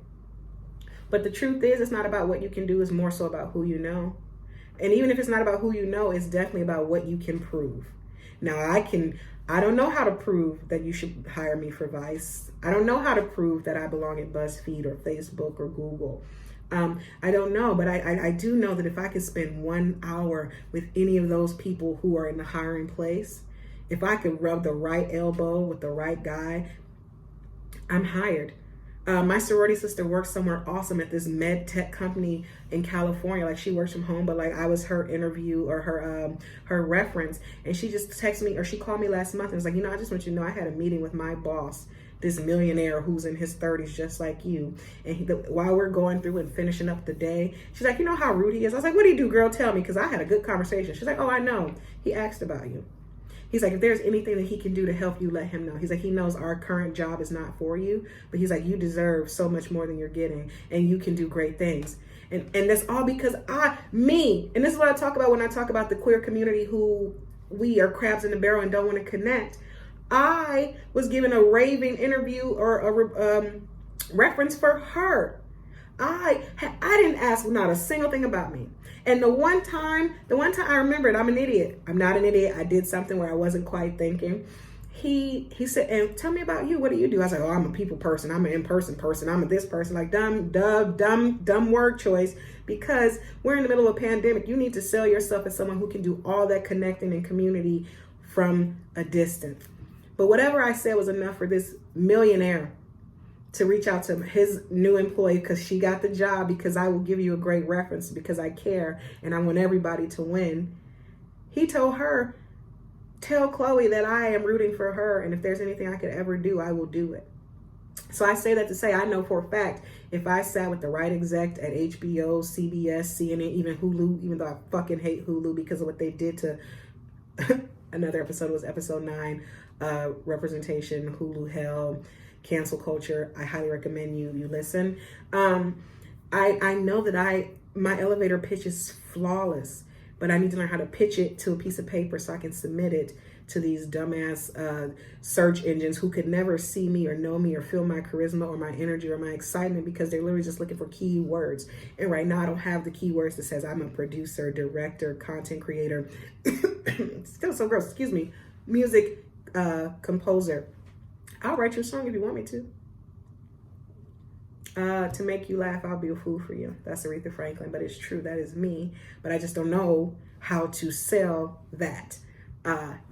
But the truth is, it's not about what you can do. It's more so about who you know. And even if it's not about who you know, it's definitely about what you can prove. Now, I don't know how to prove that you should hire me for Vice. I don't know how to prove that I belong at BuzzFeed or Facebook or Google. I don't know, but I do know that if I could spend 1 hour with any of those people who are in the hiring place, if I could rub the right elbow with the right guy, I'm hired. My sorority sister works somewhere awesome at this med tech company in California. Like, she works from home, but like, I was her interview or her reference, and she just texted me, or she called me last month and was like, you know, I just want you to know I had a meeting with my boss, this millionaire who's in his 30s just like you, and while we're going through and finishing up the day, she's like, you know how rude he is? I was like, what do you do, girl? Tell me, because I had a good conversation. She's like, oh, I know. He asked about you. He's like, if there's anything that he can do to help you, let him know. He's like, he knows our current job is not for you, but he's like, you deserve so much more than you're getting, and you can do great things. And that's all because and this is what I talk about when I talk about the queer community who we are crabs in the barrel and don't want to connect. I was given a raving interview or a reference for her. I didn't ask not a single thing about me. And the one time I remembered, I'm an idiot. I'm not an idiot. I did something where I wasn't quite thinking. He said, and tell me about you. What do you do? I was like, oh, I'm a people person. I'm an in-person person. I'm a this person. Like, dumb word choice, because we're in the middle of a pandemic. You need to sell yourself as someone who can do all that connecting and community from a distance. But whatever I said was enough for this millionaire to reach out to his new employee, because she got the job, because I will give you a great reference, because I care and I want everybody to win. He told her, tell Chloe that I am rooting for her, and if there's anything I could ever do, I will do it. So I say that to say, I know for a fact, if I sat with the right exec at HBO, CBS, CNN, even Hulu, even though I fucking hate Hulu because of what they did to another episode, was episode 9, representation, Hulu hell, cancel culture. I highly recommend you listen. I know that my elevator pitch is flawless, but I need to learn how to pitch it to a piece of paper so I can submit it to these dumbass search engines who could never see me or know me or feel my charisma or my energy or my excitement, because they're literally just looking for keywords. And right now I don't have the keywords that says I'm a producer, director, content creator, still so gross, excuse me, music composer. I'll write you a song if you want me to. To make you laugh, I'll be a fool for you. That's Aretha Franklin, but it's true. That is me. But I just don't know how to sell that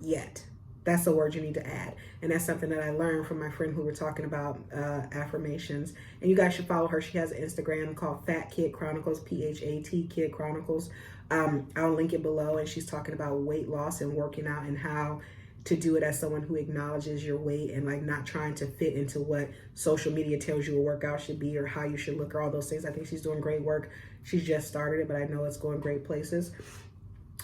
yet. That's a word you need to add. And that's something that I learned from my friend who were talking about affirmations. And you guys should follow her. She has an Instagram called Fat Kid Chronicles, PHAT Kid Chronicles. I'll link it below. And she's talking about weight loss and working out and how to do it as someone who acknowledges your weight and like not trying to fit into what social media tells you a workout should be or how you should look or all those things. I think she's doing great work. She's just started it, but I know it's going great places.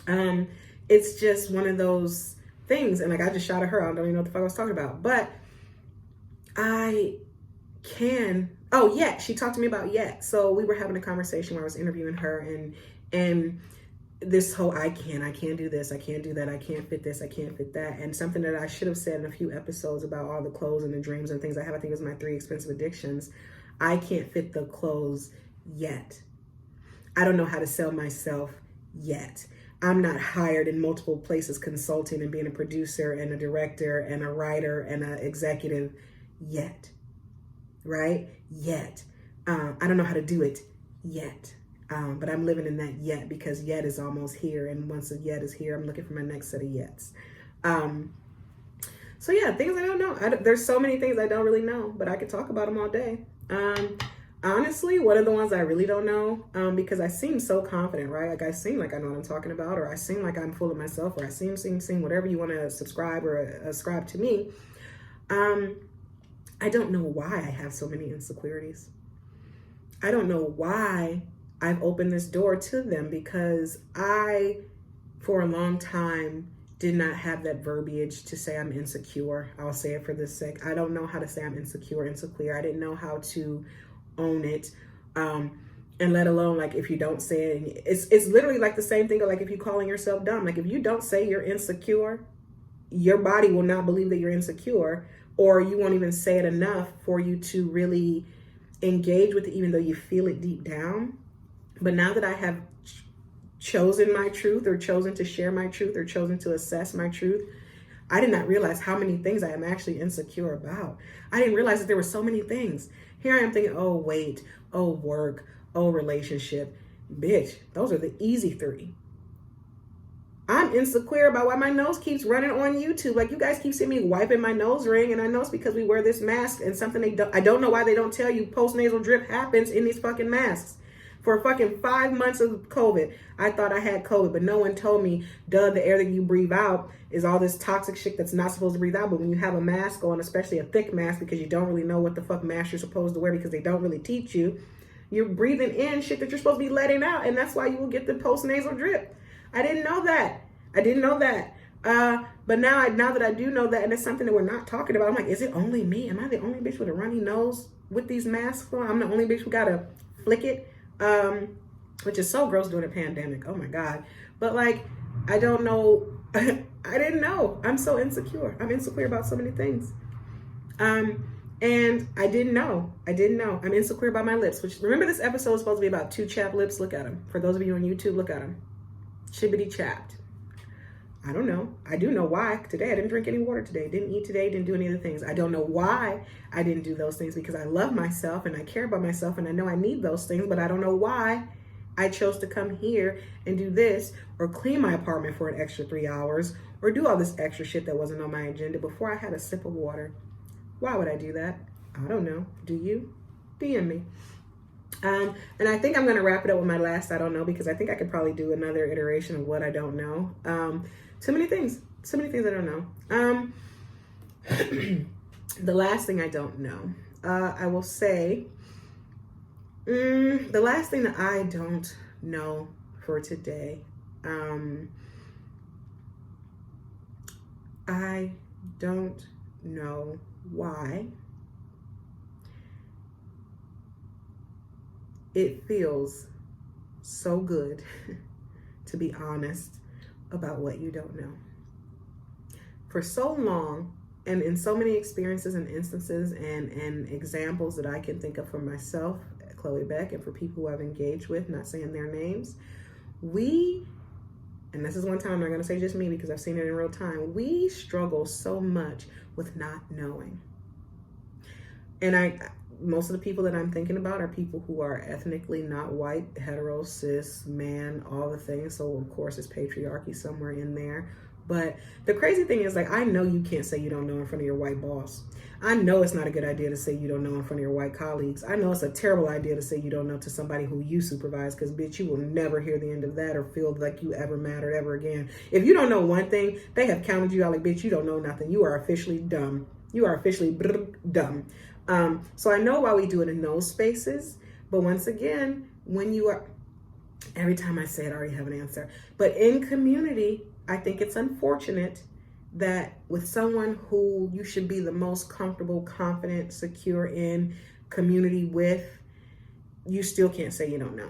It's just one of those things. And like, I just shot at her. I don't even know what the fuck I was talking about, but she talked to me about Yet. So we were having a conversation where I was interviewing her and this whole, I can't do this, I can't do that, I can't fit this, I can't fit that. And something that I should have said in a few episodes about all the clothes and the dreams and things I have, I think it was my 3 expensive addictions. I can't fit the clothes yet. I don't know how to sell myself yet. I'm not hired in multiple places consulting and being a producer and a director and a writer and an executive yet, right? Yet. I don't know how to do it yet. But I'm living in that yet because yet is almost here. And once the yet is here, I'm looking for my next set of yets. So yeah, things I don't know. There's so many things I don't really know, but I could talk about them all day. Honestly, one of the ones I really don't know, because I seem so confident, right? Like I seem like I know what I'm talking about, or I seem like I'm full of myself, or I seem, whatever you want to subscribe or ascribe to me. I don't know why I have so many insecurities. I don't know why I've opened this door to them, because I, for a long time, did not have that verbiage to say I'm insecure. I'll say it for this sake. I don't know how to say I'm insecure. I didn't know how to own it. And let alone, like, if you don't say it, it's literally like the same thing, like if you're calling yourself dumb, like if you don't say you're insecure, your body will not believe that you're insecure, or you won't even say it enough for you to really engage with it, even though you feel it deep down. But now that I have chosen my truth, or chosen to share my truth, or chosen to assess my truth, I did not realize how many things I am actually insecure about. I didn't realize that there were so many things. Here I am thinking, oh, weight, oh, work, oh, relationship. Bitch, those are the easy 3. I'm insecure about why my nose keeps running on YouTube. Like, you guys keep seeing me wiping my nose ring, and I know it's because we wear this mask, and something I don't know why they don't tell you postnasal drip happens in these fucking masks. For fucking 5 months of COVID, I thought I had COVID, but no one told me, duh, the air that you breathe out is all this toxic shit that's not supposed to breathe out. But when you have a mask on, especially a thick mask, because you don't really know what the fuck mask you're supposed to wear because they don't really teach you, you're breathing in shit that you're supposed to be letting out, and that's why you will get the postnasal drip. I didn't know that. But now that I do know that, and it's something that we're not talking about, I'm like, is it only me? Am I the only bitch with a runny nose with these masks on? I'm the only bitch who gotta flick it. Which is so gross during a pandemic. Oh my God. But like, I don't know. I didn't know. I'm so insecure. I'm insecure about so many things. And I didn't know. I'm insecure about my lips, which, remember, this episode is supposed to be about 2 chapped lips. Look at them. For those of you on YouTube, look at them. Chibbity chapped. I don't know. I do know why. Today, I didn't drink any water today. Didn't eat today. Didn't do any of the things. I don't know why I didn't do those things, because I love myself and I care about myself and I know I need those things, but I don't know why I chose to come here and do this, or clean my apartment for an extra 3 hours, or do all this extra shit that wasn't on my agenda before I had a sip of water. Why would I do that? I don't know. Do you? DM me. And I think I'm going to wrap it up with my last I don't know, because I think I could probably do another iteration of what I don't know. Too many things I don't know. The last thing I don't know, I will say, the last thing that I don't know for today, I don't know why it feels so good to be honest about what you don't know. For so long, and in so many experiences and instances and examples that I can think of for myself, Chloe Beck, and for people who I've engaged with, not saying their names, and this is one time I'm not going to say just me because I've seen it in real time, we struggle so much with not knowing. And most of the people that I'm thinking about are people who are ethnically not white, hetero, cis, man, all the things. So of course it's patriarchy somewhere in there. But the crazy thing is, like, I know you can't say you don't know in front of your white boss. I know it's not a good idea to say you don't know in front of your white colleagues. I know it's a terrible idea to say you don't know to somebody who you supervise, because, bitch, you will never hear the end of that or feel like you ever mattered ever again. If you don't know one thing, they have counted you out like, bitch, you don't know nothing. You are officially dumb. You are officially dumb. So I know why we do it in those spaces. But once again, when you are, every time I say it, I already have an answer. But in community, I think it's unfortunate that with someone who you should be the most comfortable, confident, secure in community with, you still can't say you don't know.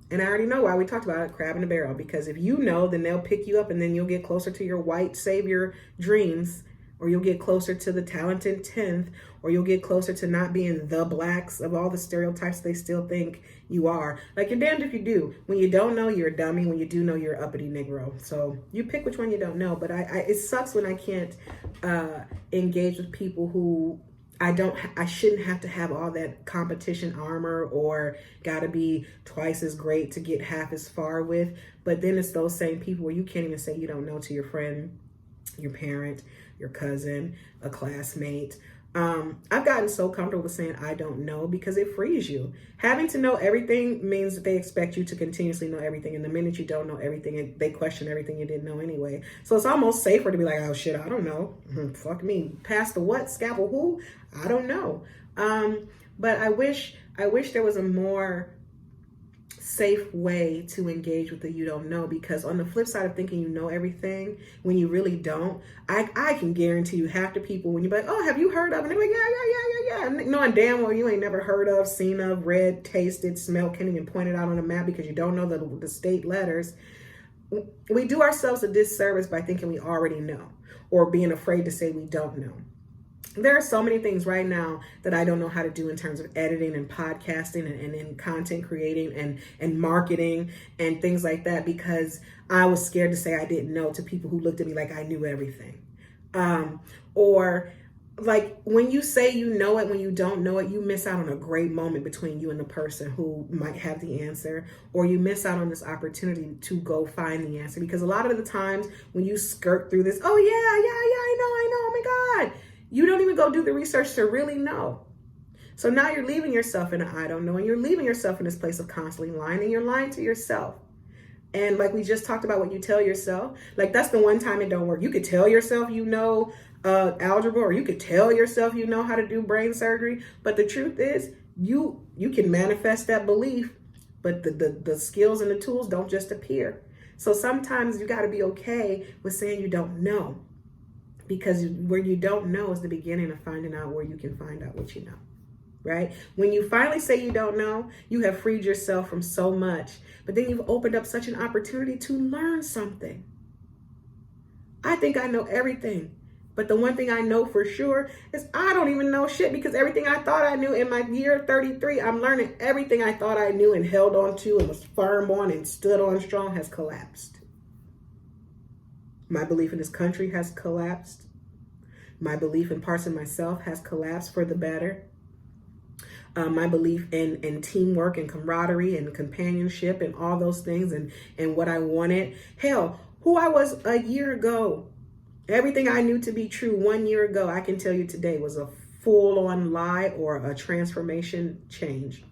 And I already know why we talked about it, crab in a barrel, because if you know, then they'll pick you up and then you'll get closer to your white savior dreams, or you'll get closer to the talented 10th, or you'll get closer to not being the blacks of all the stereotypes they still think you are. Like, you're damned if you do. When you don't know, you're a dummy. When you do know, you're uppity Negro. So you pick which one you don't know. But it sucks when I can't engage with people who I shouldn't have to have all that competition armor or gotta be twice as great to get half as far with. But then it's those same people where you can't even say you don't know to your friend, your parent, your cousin, a classmate. I've gotten so comfortable with saying I don't know because it frees you. Having to know everything means that they expect you to continuously know everything. And the minute you don't know everything, they question everything you didn't know anyway. So it's almost safer to be like, oh shit, I don't know. Fuck me. Past the what? Scalpel who? I don't know. But I wish there was a more safe way to engage with the you don't know, because on the flip side of thinking you know everything when you really don't, I can guarantee you half the people, when you're like, oh, have you heard of, and they're like, yeah, knowing damn well you ain't never heard of, seen of, read, tasted, smelled, can't even point it out on a map because you don't know the state letters. We do ourselves a disservice by thinking we already know or being afraid to say we don't know. There are so many things right now that I don't know how to do in terms of editing and podcasting and content creating and marketing and things like that, because I was scared to say I didn't know to people who looked at me like I knew everything. Or like when you say you know it, when you don't know it, you miss out on a great moment between you and the person who might have the answer, or you miss out on this opportunity to go find the answer. Because a lot of the times when you skirt through this, oh yeah, I know, oh my God, you don't even go do the research to really know. So now you're leaving yourself in an I don't know, and you're leaving yourself in this place of constantly lying, and you're lying to yourself. And like we just talked about, what you tell yourself, like that's the one time it don't work. You could tell yourself you know algebra, or you could tell yourself you know how to do brain surgery. But the truth is, you can manifest that belief, but the skills and the tools don't just appear. So sometimes you got to be okay with saying you don't know. Because where you don't know is the beginning of finding out where you can find out what you know, right? When you finally say you don't know, you have freed yourself from so much, but then you've opened up such an opportunity to learn something. I think I know everything, but the one thing I know for sure is I don't even know shit, because everything I thought I knew in my year 33, I'm learning everything I thought I knew and held on to and was firm on and stood on strong has collapsed. My belief in this country has collapsed. My belief in parts of myself has collapsed for the better. My belief in teamwork and camaraderie and companionship and all those things and what I wanted. Hell, who I was a year ago, everything I knew to be true 1 year ago, I can tell you today was a full-on lie or a transformation change.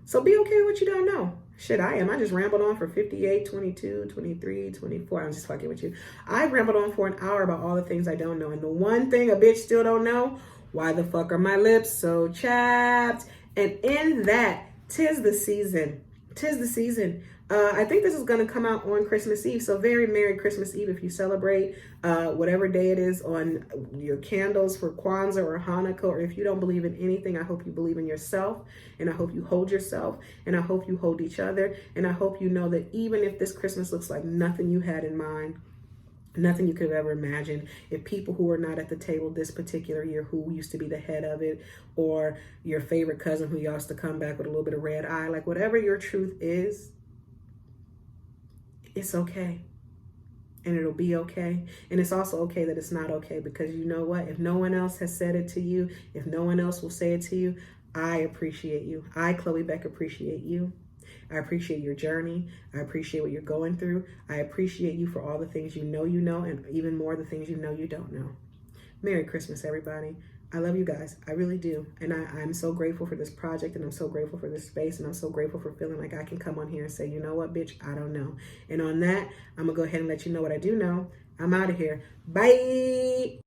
So be okay with what you don't know. Shit, I am. I just rambled on for 58, 22, 23, 24. I'm just fucking with you. I rambled on for an hour about all the things I don't know. And the one thing a bitch still don't know, why the fuck are my lips so chapped? And in that, 'tis the season. 'Tis the season. I think this is going to come out on Christmas Eve. So very Merry Christmas Eve if you celebrate whatever day it is on your candles for Kwanzaa or Hanukkah. Or if you don't believe in anything, I hope you believe in yourself. And I hope you hold yourself. And I hope you hold each other. And I hope you know that even if this Christmas looks like nothing you had in mind, nothing you could have ever imagined, if people who are not at the table this particular year, who used to be the head of it, or your favorite cousin who used to come back with a little bit of red eye, like whatever your truth is, it's okay. And it'll be okay. And it's also okay that it's not okay, because you know what? If no one else has said it to you, if no one else will say it to you, I appreciate you. I, Chloe Beck, appreciate you. I appreciate your journey. I appreciate what you're going through. I appreciate you for all the things you know, and even more the things you know you don't know. Merry Christmas, everybody. I love you guys. I really do. And I'm so grateful for this project, and I'm so grateful for this space, and I'm so grateful for feeling like I can come on here and say, you know what, bitch, I don't know. And on that, I'm going to go ahead and let you know what I do know. I'm out of here. Bye.